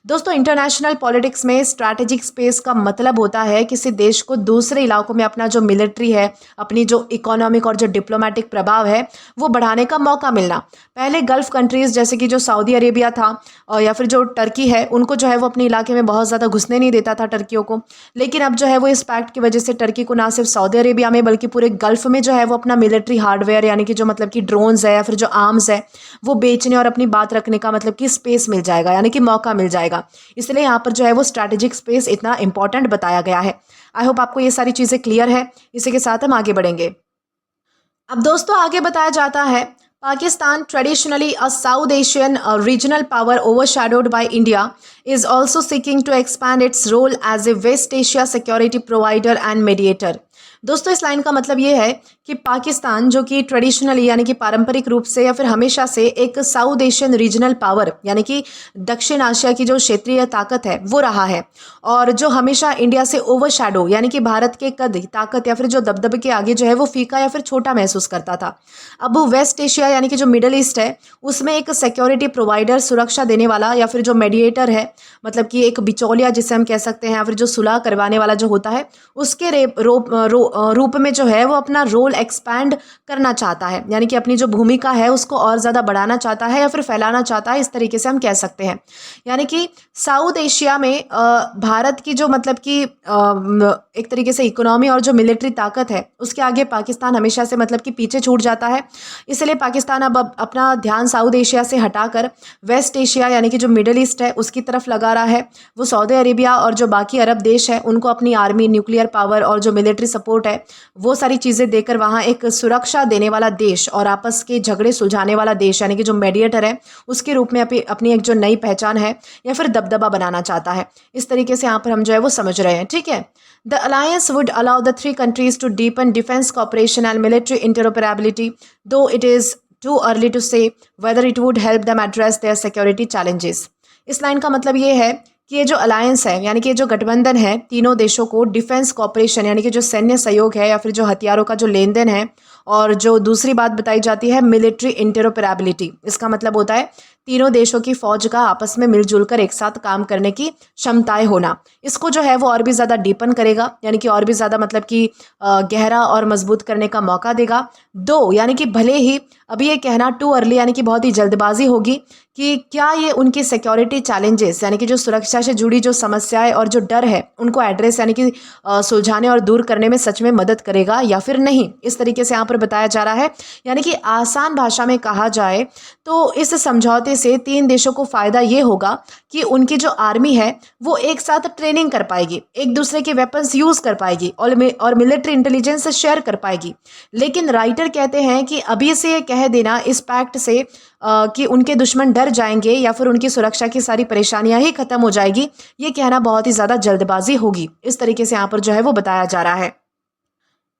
दोस्तों इंटरनेशनल पॉलिटिक्स में स्ट्रैटेजिक स्पेस का मतलब होता है किसी देश को दूसरे इलाकों में अपना जो मिलिट्री है, अपनी जो इकोनॉमिक और जो डिप्लोमेटिक प्रभाव है वो बढ़ाने का मौका मिलना। पहले गल्फ कंट्रीज जैसे कि जो सऊदी अरेबिया था और या फिर जो टर्की है उनको जो है वो अपने इलाके में बहुत ज़्यादा घुसने नहीं देता था टर्कियों को, लेकिन अब जो है वो इस पैक्ट की वजह से टर्की को ना सिर्फ सऊदी अरेबिया में बल्कि पूरे गल्फ में जो है वो अपना मिलिट्री हार्डवेयर यानी कि जो मतलब कि ड्रोन्स है या फिर जो आर्म्स है वो बेचने और अपनी बात रखने का मतलब कि स्पेस मिल जाएगा यानी कि मौका मिल जाएगा। इसलिए यहाँ पर जो है वो स्ट्रैटेजिक स्पेस इतना इंपॉर्टेंट बताया गया है। आई होप आपको ये सारी चीज़ें क्लियर है। इसी के साथ हम आगे बढ़ेंगे। अब दोस्तों आगे बताया जाता है Pakistan, traditionally a South Asian regional power overshadowed by India, is also seeking to expand its role as a West Asia security provider and mediator. दोस्तों इस लाइन का मतलब ये है कि पाकिस्तान जो कि ट्रेडिशनली यानी कि पारंपरिक रूप से या फिर हमेशा से एक साउथ एशियन रीजनल पावर यानी कि दक्षिण एशिया की जो क्षेत्रीय ताकत है वो रहा है और जो हमेशा इंडिया से ओवरशैडो यानी कि भारत के कद ताकत या फिर जो दबदबे के आगे जो है वो फीका या फिर छोटा महसूस करता था। अब वेस्ट एशिया यानी कि जो मिडल ईस्ट है उसमें एक सिक्योरिटी प्रोवाइडर, सुरक्षा देने वाला या फिर जो मेडिएटर है मतलब कि एक बिचौलिया जिसे हम कह सकते हैं या फिर जो सुलह करवाने वाला जो होता है उसके रूप में जो है वो अपना रोल एक्सपैंड करना चाहता है यानी कि अपनी जो भूमिका है उसको और ज़्यादा बढ़ाना चाहता है या फिर फैलाना चाहता है, इस तरीके से हम कह सकते हैं। यानी कि साउथ एशिया में भारत की जो मतलब कि एक तरीके से इकोनॉमी और जो मिलिट्री ताकत है उसके आगे पाकिस्तान हमेशा से मतलब कि पीछे छूट जाता है। इसलिए पाकिस्तान अब अपना ध्यान साउथ एशिया से हटाकर वेस्ट एशिया यानी कि जो मिडल ईस्ट है उसकी तरफ लगा रहा है। वो सऊदी अरेबिया और जो बाकी अरब देश है उनको अपनी आर्मी, न्यूक्लियर पावर और जो मिलिट्री सपोर्ट है वो सारी चीज़ें देकर वहाँ एक सुरक्षा देने वाला देश और आपस के झगड़े सुलझाने वाला देश यानी कि जो मेडिएटर है उसके रूप में अपनी एक जो नई पहचान है या फिर दबदबा बनाना चाहता है। इस तरीके से यहाँ पर हम जो है वो समझ रहे हैं। ठीक है। The alliance would allow the 3 countries to deepen defense cooperation and military interoperability, though it is too early to say whether it would help them address their security challenges. इस लाइन का मतलब ये है कि ये जो अलायंस है यानी कि ये जो गठबंधन है तीनों देशों को डिफेंस कॉपरेशन यानी कि जो सैन्य सहयोग है या फिर जो हथियारों का जो लेन देन है और जो दूसरी बात बताई जाती है मिलिट्री इंटरोपरेबिलिटी, इसका मतलब होता है तीनों देशों की फौज का आपस में मिलजुल कर एक साथ काम करने की क्षमताएं होना। इसको जो है वो और भी ज़्यादा डीपन करेगा यानी कि और भी ज़्यादा मतलब कि गहरा और मजबूत करने का मौका देगा। दो यानी कि भले ही अभी ये कहना टू अर्ली यानी कि बहुत ही जल्दबाजी होगी कि क्या ये उनकी सिक्योरिटी चैलेंजेस यानी कि जो सुरक्षा से जुड़ी जो समस्याएं और जो डर है उनको एड्रेस यानी कि सुलझाने और दूर करने में सच में मदद करेगा या फिर नहीं, इस तरीके से यहाँ पर बताया जा रहा है। यानी कि आसान भाषा में कहा जाए तो इस समझौते से 3 देशों को फ़ायदा ये होगा कि उनकी जो आर्मी है वो एक साथ ट्रेनिंग कर पाएगी, एक दूसरे के वेपन्स यूज़ कर पाएगी और मिलिट्री इंटेलिजेंस शेयर कर पाएगी। लेकिन राइटर कहते हैं कि अभी से ये कह देना इस पैक्ट से कि उनके दुश्मन डर जाएंगे या फिर उनकी सुरक्षा की सारी परेशानियां ही खत्म हो जाएगी, ये कहना बहुत ही ज़्यादा जल्दबाजी होगी। इस तरीके से यहाँ पर जो है वो बताया जा रहा है।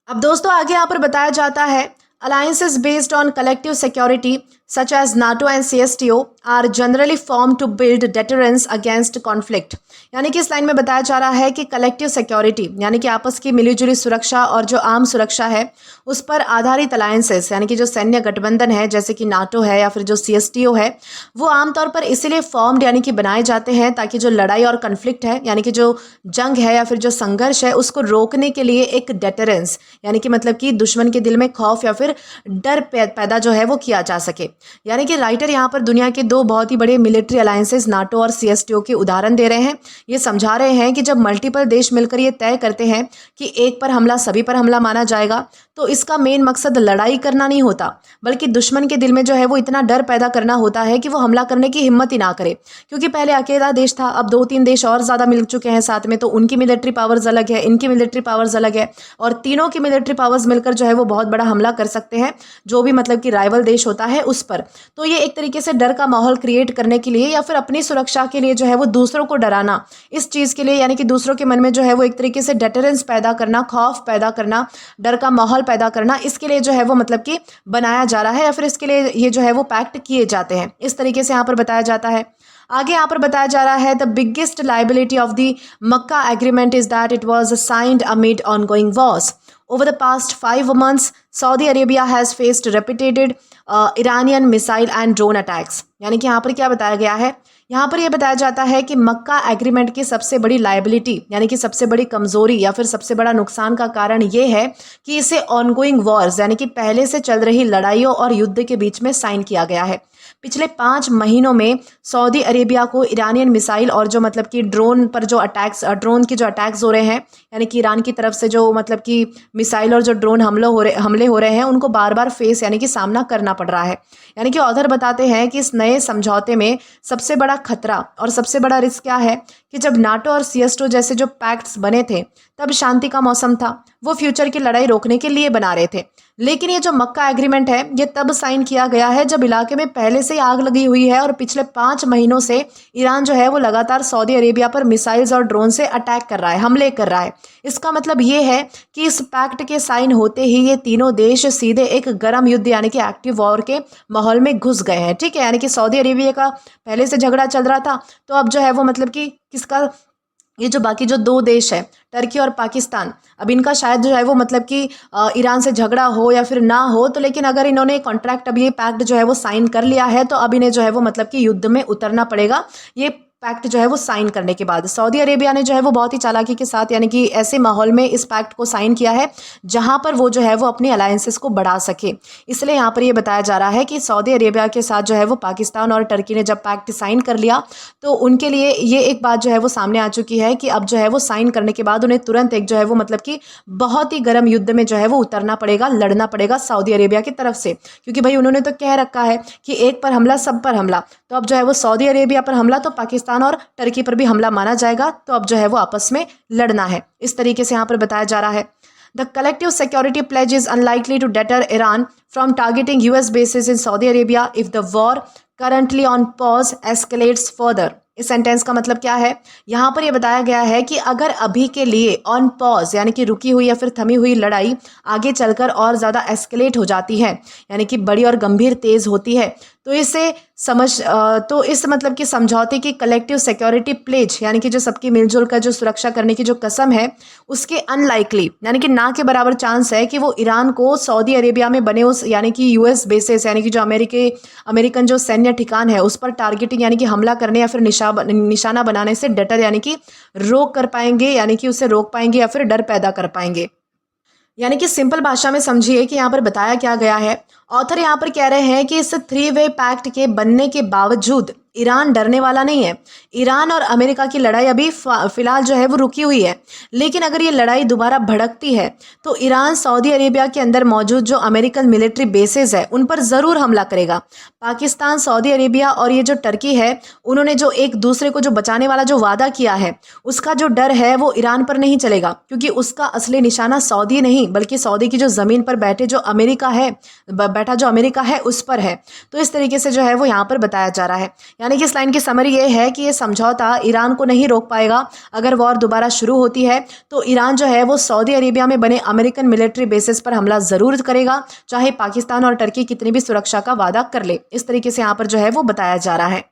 अब दोस्तों आगे यहाँ पर बताया जाता है alliances based on collective security such as NATO and CSTO are generally formed to build deterrence against conflict. यानी कि इस लाइन में बताया जा रहा है कि कलेक्टिव सिक्योरिटी यानी कि आपस की मिलीजुली सुरक्षा और जो आम सुरक्षा है उस पर आधारित अलायंसेस यानी कि जो सैन्य गठबंधन है जैसे कि नाटो है या फिर जो CSTO है वो आमतौर पर इसीलिए फॉर्म्ड यानी कि बनाए जाते हैं ताकि जो लड़ाई और कन्फ्लिक्ट है यानी कि जो जंग है या फिर जो संघर्ष है उसको रोकने के लिए एक डेटरेंस यानी कि मतलब कि दुश्मन के दिल में खौफ या फिर डर पैदा जो है वो किया जा सके। यानी कि राइटर यहाँ पर दुनिया के दो बहुत ही बड़े मिलिट्री अलायंसेस नाटो और CSTO के उदाहरण दे रहे हैं। ये समझा रहे हैं कि जब मल्टीपल देश मिलकर ये तय करते हैं कि एक पर हमला सभी पर हमला माना जाएगा तो इसका मेन मकसद लड़ाई करना नहीं होता बल्कि दुश्मन के दिल में जो है वो इतना डर पैदा करना होता है कि वो हमला करने की हिम्मत ही ना करे। क्योंकि पहले अकेला देश था, अब 2-3 देश और ज़्यादा मिल चुके हैं साथ में, तो उनकी मिलिट्री पावर्स अलग है, इनकी मिलिट्री पावर्स अलग है और तीनों की मिलिट्री पावर्स मिलकर जो है वो बहुत बड़ा हमला कर सकते हैं जो भी मतलब कि राइवल देश होता है उस पर। तो ये एक तरीके से डर का माहौल क्रिएट करने के लिए या फिर अपनी सुरक्षा के लिए जो है वो दूसरों को डराना, इस चीज़ के लिए यानी कि दूसरों के मन में जो है वो एक तरीके से डेटरेंस पैदा करना, खौफ पैदा करना, डर का माहौल पैदा करना, इसके लिए जो है वो मतलब कि बनाया जा रहा है या फिर इसके लिए ये जो है वो पैक्ट किए जाते हैं। इस तरीके से यहाँ पर बताया जाता है। आगे यहाँ पर बताया जा रहा है the biggest liability of the Mecca agreement is that it was signed amid ongoing Wars. Over the past 5 months, Saudi Arabia has faced repeated Iranian missile and drone attacks। यानी कि यहाँ पर क्या बताया गया है, यहाँ पर यह बताया जाता है कि मक्का एग्रीमेंट की सबसे बड़ी लाइबिलिटी यानी कि सबसे बड़ी कमजोरी या फिर सबसे बड़ा नुकसान का कारण ये है कि इसे ऑनगोइंग वॉर्स यानी कि पहले से चल रही लड़ाइयों और युद्ध के बीच में साइन किया गया है। पिछले 5 महीनों में सऊदी अरेबिया को ईरानियन मिसाइल और जो मतलब कि ड्रोन पर जो अटैक्स, ड्रोन की जो अटैक्स हो रहे हैं यानी कि ईरान की तरफ से जो मतलब कि मिसाइल और जो ड्रोन हमले हो रहे हैं उनको बार बार फेस यानी कि सामना करना पड़ रहा है। यानी कि ऑथर बताते हैं कि इस नए समझौते में सबसे बड़ा खतरा और सबसे बड़ा रिस्क क्या है कि जब नाटो और CSTO जैसे जो पैक्ट्स बने थे तब शांति का मौसम था, वो फ्यूचर की लड़ाई रोकने के लिए बना रहे थे। लेकिन ये जो मक्का एग्रीमेंट है ये तब साइन किया गया है जब इलाके में पहले से ही आग लगी हुई है और पिछले 5 महीनों से ईरान जो है वो लगातार सऊदी अरेबिया पर मिसाइल्स और ड्रोन से अटैक कर रहा है, हमले कर रहा है। इसका मतलब ये है कि इस पैक्ट के साइन होते ही ये तीनों देश सीधे एक गर्म युद्ध यानी कि एक्टिव वॉर के माहौल में घुस गए हैं। ठीक है, यानी कि सऊदी अरेबिया का पहले से झगड़ा चल रहा था तो अब जो है वो मतलब कि किसका, ये जो बाकी जो 2 देश है टर्की और पाकिस्तान, अब इनका शायद जो है वो मतलब कि ईरान से झगड़ा हो या फिर ना हो, तो लेकिन अगर इन्होंने कॉन्ट्रैक्ट अब ये पैक्ट जो है वो साइन कर लिया है तो अब इन्हें जो है वो मतलब कि युद्ध में उतरना पड़ेगा। ये पैक्ट जो है वो साइन करने के बाद सऊदी अरेबिया ने जो है वो बहुत ही चालाकी के साथ यानी कि ऐसे माहौल में इस पैक्ट को साइन किया है जहां पर वो जो है वो अपनी अलायंसेस को बढ़ा सके। इसलिए यहाँ पर ये बताया जा रहा है कि सऊदी अरेबिया के साथ जो है वो पाकिस्तान और टर्की ने जब पैक्ट साइन कर लिया तो उनके लिए ये एक बात जो है वो सामने आ चुकी है कि अब जो है वो साइन करने के बाद उन्हें तुरंत एक जो है वो मतलब कि बहुत ही गर्म युद्ध में जो है वो उतरना पड़ेगा, लड़ना पड़ेगा सऊदी अरेबिया की तरफ से। क्योंकि भाई उन्होंने तो कह रखा है कि एक पर हमला सब पर हमला, तो अब जो है वो सऊदी अरेबिया पर हमला तो पाकिस्तान और टर्की पर भी हमला माना जाएगा, तो अब जो है वो आपस में लड़ना है। इस तरीके से यहाँ पर बताया जा रहा है the collective security pledge is unlikely to deter Iran from targeting US bases in Saudi Arabia if the war currently on pause escalates further. इस सेंटेंस का मतलब क्या है, यहाँ पर यह बताया गया है कि अगर अभी के लिए ऑन पॉज यानी कि रुकी हुई या फिर थमी हुई लड़ाई आगे चलकर और ज़्यादा एस्केलेट हो जाती है यानी कि बड़ी और गंभीर तेज़ होती है तो इस मतलब कि समझौते की कलेक्टिव सिक्योरिटी प्लेज यानी कि जो सबकी मिलजुल कर जो सुरक्षा करने की जो कसम है उसके अनलाइकली यानी कि ना के बराबर चांस है कि वो ईरान को सऊदी अरेबिया में बने उस यानी कि US बेसिस यानी कि जो अमेरिकन जो सैन्य ठिकान है उस पर टारगेटिंग यानी कि हमला करने या फिर निशाना बनाने से डटर यानी कि रोक कर पाएंगे, यानी कि उसे रोक पाएंगे या फिर डर पैदा कर पाएंगे। यानी कि सिंपल भाषा में समझिए कि यहाँ पर बताया क्या गया है। ऑथर यहाँ पर कह रहे हैं कि इस 3-वे पैक्ट के बनने के बावजूद ईरान डरने वाला नहीं है। ईरान और अमेरिका की लड़ाई अभी फिलहाल जो है वो रुकी हुई है, लेकिन अगर ये लड़ाई दोबारा भड़कती है तो ईरान सऊदी अरेबिया के अंदर मौजूद जो अमेरिकन मिलिट्री बेसेस है उन पर ज़रूर हमला करेगा। पाकिस्तान, सऊदी अरेबिया और ये जो टर्की है उन्होंने जो एक दूसरे को जो बचाने वाला जो वादा किया है उसका जो डर है वो ईरान पर नहीं चलेगा, क्योंकि उसका असली निशाना सऊदी नहीं बल्कि सऊदी की जो ज़मीन पर बैठा जो अमेरिका है उस पर है। तो इस तरीके से जो है वो यहाँ पर बताया जा रहा है। यानी कि इस लाइन की समरी ये है कि ये समझौता ईरान को नहीं रोक पाएगा। अगर वॉर दोबारा शुरू होती है तो ईरान जो है वो सऊदी अरेबिया में बने अमेरिकन मिलिट्री बेसिस पर हमला ज़रूर करेगा, चाहे पाकिस्तान और टर्की कितनी भी सुरक्षा का वादा कर ले। इस तरीके से यहाँ पर जो है वो बताया जा रहा है।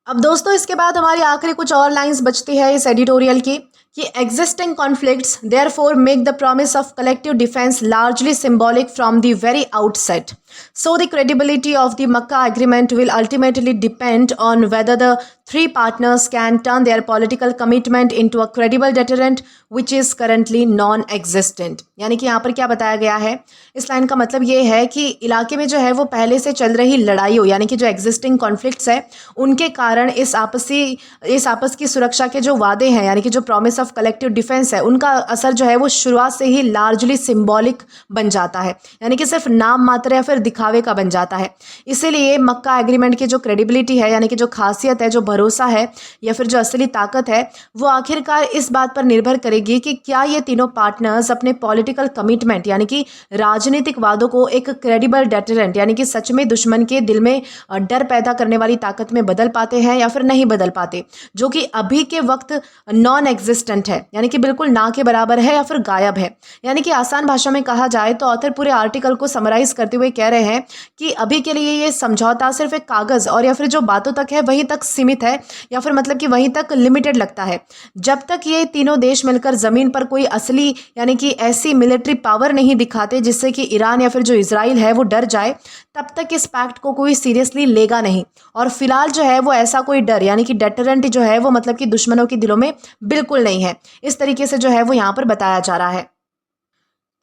अब दोस्तों इसके बाद हमारी आखिरी कुछ और लाइंस बचती है इस एडिटोरियल की कि existing conflicts therefore make the promise of collective defence largely symbolic from the very outset. So the credibility of the Makkah agreement will ultimately depend on whether the three partners can turn their political commitment into a credible deterrent which is currently non-existent. यानी कि यहाँ पर क्या बताया गया है, इस line का मतलब ये है कि इलाके में जो है वो पहले से चल रही लड़ाइयों यानी कि जो एग्जिस्टिंग कॉन्फ्लिक्ट्स है उनके कारण इस आपस की सुरक्षा के जो वादे हैं यानी कि जो प्रॉमिस ऑफ कलेक्टिव डिफेंस है उनका असर जो है वो शुरुआत से ही लार्जली सिंबॉलिक बन जाता है, यानी कि सिर्फ नाम मात्र या फिर दिखावे का बन जाता है. इसीलिए मक्का एग्रीमेंट की जो क्रेडिबिलिटी है यानी कि जो खासियत है, जो भरोसा है या फिर जो असली ताकत है वो आखिरकार इस बात पर निर्भर करेगी कि क्या ये तीनों पार्टनर्स अपने पॉलिटिकल कमिटमेंट यानी कि राजनीतिक वादों को एक क्रेडिबल डेटरेंट यानी कि सच में दुश्मन के दिल में डर पैदा करने वाली ताकत में बदल पाते हैं या फिर नहीं बदल पाते, जो कि अभी के वक्त नॉन एग्जिस्टेंट है यानी कि बिल्कुल ना के बराबर है या फिर गायब है. यानी कि आसान भाषा में कहा जाए तो ऑथर पूरे आर्टिकल को समराइज करते हुए कह रहे हैं कि अभी के लिए ये समझौता सिर्फ एक कागज और या फिर जो बातों तक है वहीं तक सीमित है या फिर मतलब कि वहीं तक लिमिटेड लगता है. जब तक ये तीनों देश मिलकर जमीन पर कोई असली यानी कि ऐसी मिलिट्री पावर नहीं दिखाते जिससे कि ईरान या फिर जो इजराइल है वो डर जाए, तब तक इस पैक्ट को कोई सीरियसली लेगा नहीं. और फिलहाल जो है वो ऐसा कोई डर यानी कि डेटरेंट जो है वो मतलब कि दुश्मनों के दिलों में बिल्कुल नहीं है. इस तरीके से जो है वो यहाँ पर बताया जा रहा है.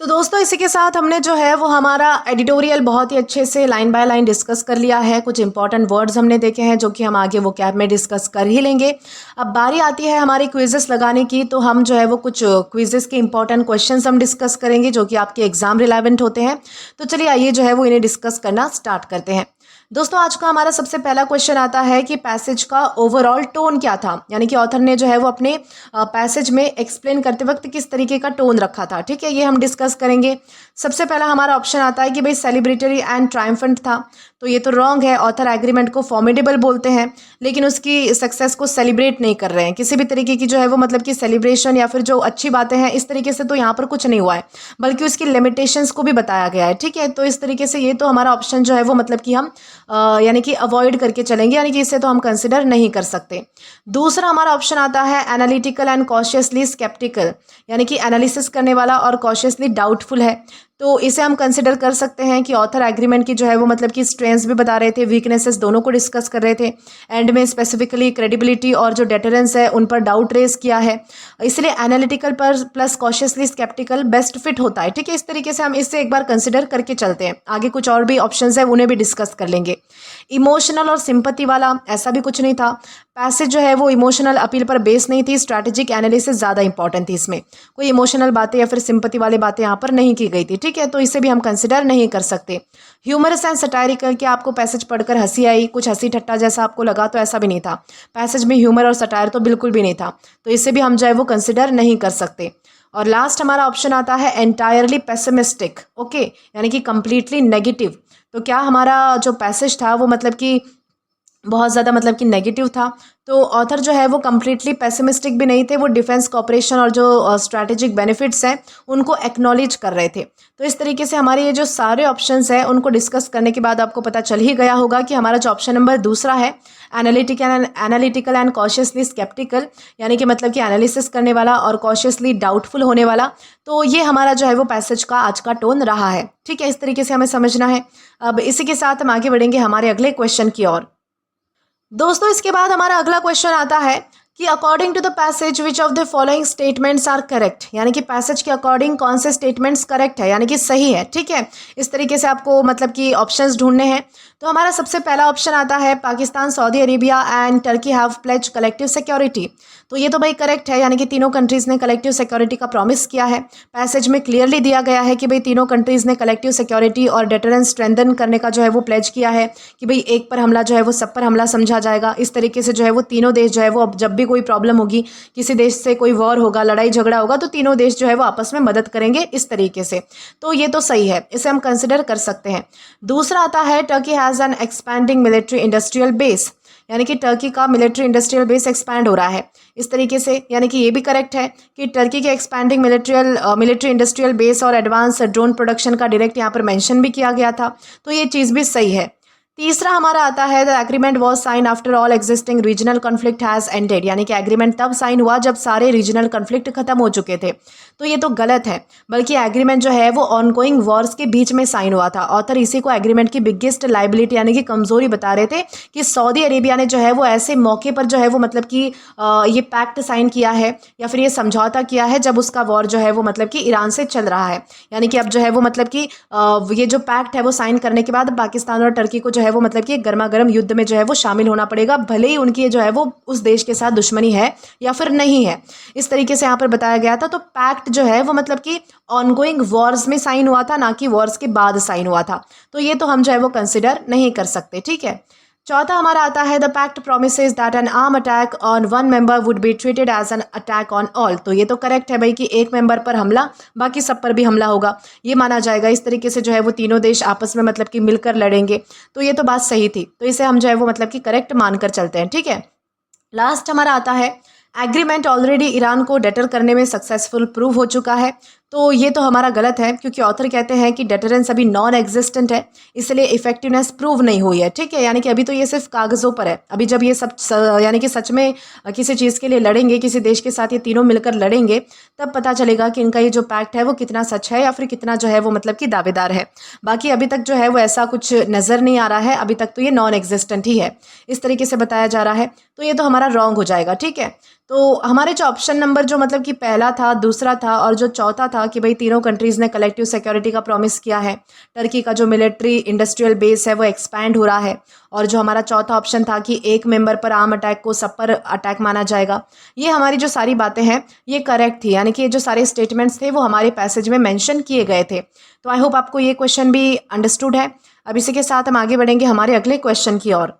तो दोस्तों इसी के साथ हमने जो है वो हमारा एडिटोरियल बहुत ही अच्छे से लाइन बाय लाइन डिस्कस कर लिया है. कुछ इंपॉर्टेंट वर्ड्स हमने देखे हैं जो कि हम आगे वो कैब में डिस्कस कर ही लेंगे. अब बारी आती है हमारी क्विजेस लगाने की, तो हम जो है वो कुछ क्विजेस के इंपॉर्टेंट क्वेश्चंस हम डिस्कस करेंगे जो कि आपके एग्जाम रिलेवेंट होते हैं. तो चलिए आइए जो है वो इन्हें डिस्कस करना स्टार्ट करते हैं. दोस्तों आज का हमारा सबसे पहला क्वेश्चन आता है कि पैसेज का ओवरऑल टोन क्या था, यानी कि ऑथर ने जो है वो अपने पैसेज में एक्सप्लेन करते वक्त किस तरीके का टोन रखा था. ठीक है, ये हम डिस्कस करेंगे. सबसे पहला हमारा ऑप्शन आता है कि भाई सेलिब्रेटरी एंड ट्रायम्फेंट था, तो ये तो रॉन्ग है. ऑथर एग्रीमेंट को फॉर्मिडेबल बोलते हैं लेकिन उसकी सक्सेस को सेलिब्रेट नहीं कर रहे हैं. किसी भी तरीके की जो है वो मतलब कि सेलिब्रेशन या फिर जो अच्छी बातें हैं इस तरीके से तो यहाँ पर कुछ नहीं हुआ है, बल्कि उसकी लिमिटेशंस को भी बताया गया है. ठीक है, तो इस तरीके से ये तो हमारा ऑप्शन जो है वो मतलब कि हम यानी कि अवॉइड करके चलेंगे, यानी कि इसे तो हम कंसिडर नहीं कर सकते. दूसरा हमारा ऑप्शन आता है एनालिटिकल एंड कॉशियसली स्केप्टिकल, यानी कि एनालिसिस करने वाला और कॉशियसली डाउटफुल है. तो इसे हम कंसिडर कर सकते हैं कि ऑथर एग्रीमेंट की जो है वो मतलब कि स्ट्रेंथ्स भी बता रहे थे, वीकनेसेस दोनों को डिस्कस कर रहे थे. एंड में स्पेसिफिकली क्रेडिबिलिटी और जो डेटरेंस है उन पर डाउट रेज किया है, इसलिए एनालिटिकल पर plus cautiously sceptical best fit होता है. ठीक है, इस तरीके से हम इससे एक बार कंसिडर करके चलते हैं. आगे कुछ और भी ऑप्शंस है उन्हें भी डिस्कस कर लेंगे. इमोशनल और सिंपैथी वाला, ऐसा भी कुछ नहीं था. पैसेज जो है वो इमोशनल अपील पर बेस नहीं थी, स्ट्रैटेजिक एनालिसिस ज़्यादा इंपॉर्टेंट थी. इसमें कोई इमोशनल बातें या फिर सिंपैथी वाली बातें यहाँ पर नहीं की गई थी. ठीक है, तो इसे भी हम कंसिडर नहीं कर सकते. ह्यूमरस एंड सटायरिकल, क्या आपको पैसेज पढ़कर हंसी आई, कुछ हंसी ठट्टा जैसा आपको लगा, तो ऐसा भी नहीं था. पैसेज में ह्यूमर और सटायर तो बिल्कुल भी नहीं था, तो इसे भी हम जो है वो कंसिडर नहीं कर सकते. और लास्ट हमारा ऑप्शन आता है एंटायरली पेसिमिस्टिक. ओके, यानी कि कंप्लीटली नेगेटिव. तो क्या हमारा जो पैसेज था वो मतलब कि बहुत ज़्यादा मतलब कि नेगेटिव था. तो ऑथर जो है वो कम्प्लीटली पेसिमिस्टिक भी नहीं थे, वो डिफेंस कॉपरेशन और जो स्ट्रैटेजिक बेनिफिट्स हैं उनको एक्नॉलेज कर रहे थे. तो इस तरीके से हमारे ये जो सारे ऑप्शंस हैं उनको डिस्कस करने के बाद आपको पता चल ही गया होगा कि हमारा जो ऑप्शन नंबर दूसरा है एनालिटिकल एंड कॉशियसली स्केप्टिकल, यानी कि मतलब कि एनालिसिस करने वाला और कॉशियसली डाउटफुल होने वाला, तो ये हमारा जो है वो पैसेज का आज का टोन रहा है. ठीक है, इस तरीके से हमें समझना है. अब इसी के साथ हम आगे बढ़ेंगे हमारे अगले क्वेश्चन की ओर. दोस्तों इसके बाद हमारा अगला क्वेश्चन आता है कि according to the passage which of the following statements are correct, यानी कि पैसेज के अकॉर्डिंग कौन से स्टेटमेंट्स करेक्ट है यानी कि सही है. ठीक है, इस तरीके से आपको मतलब कि ऑप्शंस ढूंढने हैं. तो हमारा सबसे पहला ऑप्शन आता है Pakistan, Saudi Arabia and Turkey have pledge collective security. तो ये तो भाई करेक्ट है, यानी कि तीनों कंट्रीज़ ने कलेक्टिव सिक्योरिटी का प्रॉमिस किया है. पैसेज में क्लियरली दिया गया है कि भाई तीनों कंट्रीज़ ने कलेक्टिव सिक्योरिटी और डेटरेंस स्ट्रेंथन करने का जो है वो प्लेज किया है कि भाई एक पर हमला जो है वो सब पर हमला समझा जाएगा. इस तरीके से जो है वो तीनों देश जो है वो अब जब भी कोई प्रॉब्लम होगी, किसी देश से कोई वॉर होगा, लड़ाई झगड़ा होगा, तो तीनों देश जो है वो आपस में मदद करेंगे इस तरीके से. तो ये तो सही है, इसे हम कंसिडर कर सकते हैं. दूसरा आता है Turkey has an expanding military industrial base, यानी कि टर्की का मिलिट्री इंडस्ट्रियल बेस एक्सपैंड हो रहा है इस तरीके से, यानी कि ये भी करेक्ट है कि टर्की के एक्सपैंडिंग मिलिट्री इंडस्ट्रियल बेस और एडवांस ड्रोन प्रोडक्शन का डायरेक्ट यहाँ पर मेंशन भी किया गया था, तो ये चीज़ भी सही है. तीसरा हमारा आता है the agreement was sign after all existing regional conflict has ended, यानी कि एग्रीमेंट तब साइन हुआ जब सारे रीजनल कॉन्फ्लिक्ट खत्म हो चुके थे। तो ये तो गलत है, बल्कि एग्रीमेंट जो है वो ऑनगोइंग वॉर्स के बीच में साइन हुआ था। ऑथर इसी को एग्रीमेंट की बिगेस्ट लाइबिलिटी यानी कि कमजोरी बता रहे थे कि सऊदी अरेबिया ने जो है वो ऐसे मौके पर जो है वो मतलब कि ये पैक्ट साइन किया है या फिर ये समझौता किया है जब उसका वॉर जो है वो मतलब कि ईरान से चल रहा है। यानी कि अब जो है वो मतलब कि ये जो पैक्ट है वो साइन करने के बाद पाकिस्तान और टर्की को जो है वो मतलब कि गर्मा गर्म युद्ध में जो है वो शामिल होना पड़ेगा, भले ही उनकी जो है वो उस देश के साथ दुश्मनी है या फिर नहीं है। इस तरीके से यहाँ पर बताया गया था। तो पैक्ट जो है वो मतलब कि ऑनगोइंग वॉर्स में साइन हुआ था, ना कि वॉर्स के बाद साइन हुआ था। तो ये तो हम जो है वो कंसिडर नहीं कर सकते। ठीक है, चौथा हमारा आता है the pact promises that an arm attack on one member would be treated as an attack on all. तो ये तो करेक्ट है भाई कि एक मेंबर पर हमला बाकी सब पर भी हमला होगा, ये माना जाएगा। इस तरीके से जो है वो तीनों देश आपस में मतलब कि मिलकर लड़ेंगे। तो ये तो बात सही थी, तो इसे हम जो है वो मतलब कि करेक्ट मानकर चलते हैं। ठीक है, लास्ट हमारा आता है एग्रीमेंट ऑलरेडी ईरान को डेटर करने में सक्सेसफुल प्रूव हो चुका है। तो ये तो हमारा गलत है, क्योंकि ऑथर कहते हैं कि डेटरेंस अभी नॉन एग्जिस्टेंट है, इसलिए इफेक्टिवनेस प्रूव नहीं हुई है। ठीक है, यानी कि अभी तो ये सिर्फ कागज़ों पर है। अभी जब ये सब यानी कि सच में किसी चीज़ के लिए लड़ेंगे, किसी देश के साथ ये तीनों मिलकर लड़ेंगे, तब पता चलेगा कि इनका ये जो पैक्ट है वो कितना सच है या फिर कितना जो है वो मतलब कि दावेदार है। बाकी अभी तक जो है वो ऐसा कुछ नज़र नहीं आ रहा है, अभी तक तो ये नॉन एग्जिस्टेंट ही है, इस तरीके से बताया जा रहा है। तो ये तो हमारा रॉन्ग हो जाएगा। ठीक है, तो हमारे जो ऑप्शन नंबर जो मतलब कि पहला था, दूसरा था और जो चौथा था कि भाई तीनों कंट्रीज़ ने कलेक्टिव सिक्योरिटी का प्रॉमिस किया है, टर्की का जो मिलिट्री इंडस्ट्रियल बेस है वो एक्सपैंड हो रहा है, और जो हमारा चौथा ऑप्शन था कि एक मेंबर पर आर्म अटैक को सब पर अटैक माना जाएगा, ये हमारी जो सारी बातें हैं ये करेक्ट थी। यानी कि ये जो सारे स्टेटमेंट्स थे वो हमारे पैसेज में मेंशन किए गए थे। तो आई होप आपको ये क्वेश्चन भी अंडरस्टूड है। अब इसी के साथ हम आगे बढ़ेंगे हमारे अगले क्वेश्चन की ओर।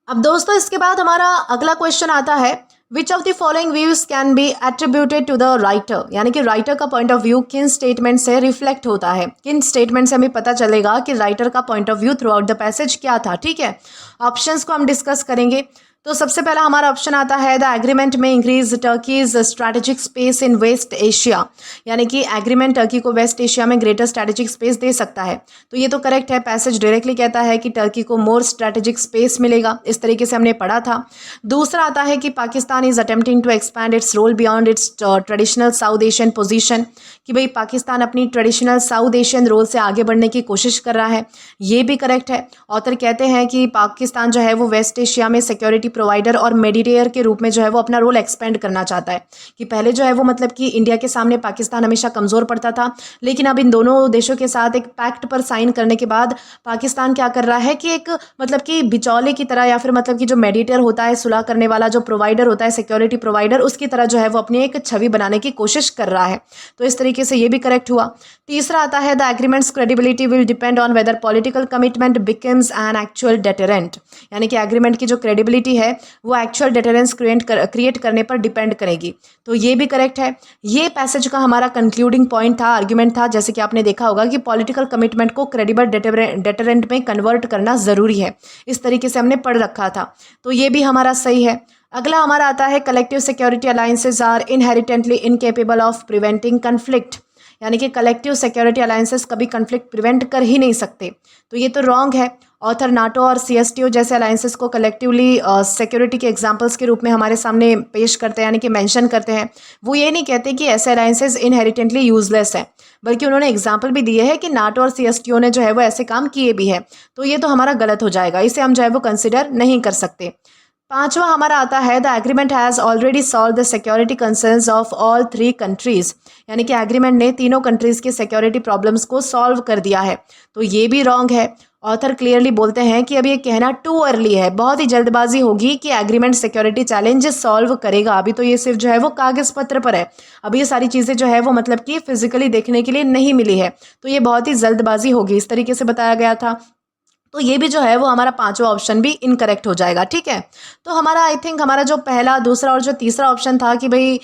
अब दोस्तों इसके बाद हमारा अगला क्वेश्चन आता है which of the following views can be attributed to the writer, यानी कि राइटर का पॉइंट ऑफ व्यू किन स्टेटमेंट से रिफ्लेक्ट होता है, किन स्टेटमेंट से हमें पता चलेगा कि राइटर का point of view through out the passage क्या था। ठीक है, ऑप्शंस को हम डिस्कस करेंगे। तो सबसे पहला हमारा ऑप्शन आता है the agreement may increase Turkey's strategic space in West Asia, यानी कि एग्रीमेंट टर्की को वेस्ट एशिया में ग्रेटर स्ट्रैटेजिक स्पेस दे सकता है। तो ये तो करेक्ट है, पैसेज डायरेक्टली कहता है कि टर्की को मोर स्ट्रैटेजिक स्पेस मिलेगा, इस तरीके से हमने पढ़ा था। दूसरा आता है कि Pakistan is attempting to expand its role beyond its traditional South Asian position, कि भाई पाकिस्तान अपनी ट्रेडिशनल साउथ एशियन रोल से आगे बढ़ने की कोशिश कर रहा है, ये भी करेक्ट है। ऑथर कहते हैं कि पाकिस्तान जो है वो वेस्ट एशिया में सिक्योरिटी प्रोवाइडर और मेडिएटर के रूप में जो है वो अपना रोल एक्सपेंड करना चाहता है। कि पहले जो है वो मतलब कि इंडिया के सामने पाकिस्तान हमेशा कमज़ोर पड़ता था, लेकिन अब इन दोनों देशों के साथ एक पैक्ट पर साइन करने के बाद पाकिस्तान क्या कर रहा है कि एक मतलब कि बिचौले की तरह या फिर मतलब कि जो मेडिएटर होता है, सुलह करने वाला जो प्रोवाइडर होता है, सिक्योरिटी प्रोवाइडर, उसकी तरह जो है वो अपनी एक छवि बनाने की कोशिश कर रहा है। तो इस तरीके से ये भी करेक्ट हुआ। तीसरा आता है the agreements credibility will depend on whether political commitment becomes an actual deterrent, यानी कि एग्रीमेंट की जो क्रेडिबिलिटी है वो एक्चुअल डेटरेंस क्रिएट करने पर डिपेंड करेगी। तो ये भी करेक्ट है। ये पैसेज का हमारा कंक्लूडिंग पॉइंट था, आर्ग्यूमेंट था, जैसे कि आपने देखा होगा कि पॉलिटिकल कमिटमेंट को क्रेडिबल डेटरेंट में कन्वर्ट करना ज़रूरी है, इस तरीके से हमने पढ़ रखा था। तो ये भी हमारा सही है। अगला हमारा आता है collective security alliances are inherently incapable of preventing conflict, यानी कि कलेक्टिव सिक्योरिटी अलायंसेस कभी कन्फ्लिक्ट प्रिवेंट कर ही नहीं सकते। तो ये तो रॉन्ग है। ऑथर नाटो और CSTO जैसे अलायंसेस को कलेक्टिवली सिक्योरिटी के एग्जांपल्स के रूप में हमारे सामने पेश करते हैं, यानी कि मेंशन करते हैं। वो ये नहीं कहते कि ऐसे अलायंसेस इनहेरिटेंटली यूजलेस हैं, बल्कि उन्होंने एग्जांपल भी दिए हैं कि नाटो और CSTO ने जो है वो ऐसे काम किए भी है। तो ये तो हमारा गलत हो जाएगा, इसे हम जो है वो कंसिडर नहीं कर सकते। पांचवा हमारा आता है the agreement has already solve the security concerns of all 3 countries, यानी कि एग्रीमेंट ने तीनों कंट्रीज के सिक्योरिटी प्रॉब्लम्स को सॉल्व कर दिया है। तो ये भी रॉन्ग है। ऑथर क्लियरली बोलते हैं कि अब ये कहना टू अर्ली है, बहुत ही जल्दबाजी होगी कि एग्रीमेंट सिक्योरिटी चैलेंज सॉल्व करेगा। अभी तो ये सिर्फ जो है वो कागज़ पत्र पर है, अभी ये सारी चीज़ें जो है वो मतलब कि फिजिकली देखने के लिए नहीं मिली है। तो ये बहुत ही जल्दबाजी होगी, इस तरीके से बताया गया था। तो ये भी जो है वो हमारा पांचवा ऑप्शन भी इनकरेक्ट हो जाएगा। ठीक है, तो हमारा आई थिंक हमारा जो पहला, दूसरा और जो तीसरा ऑप्शन था कि भाई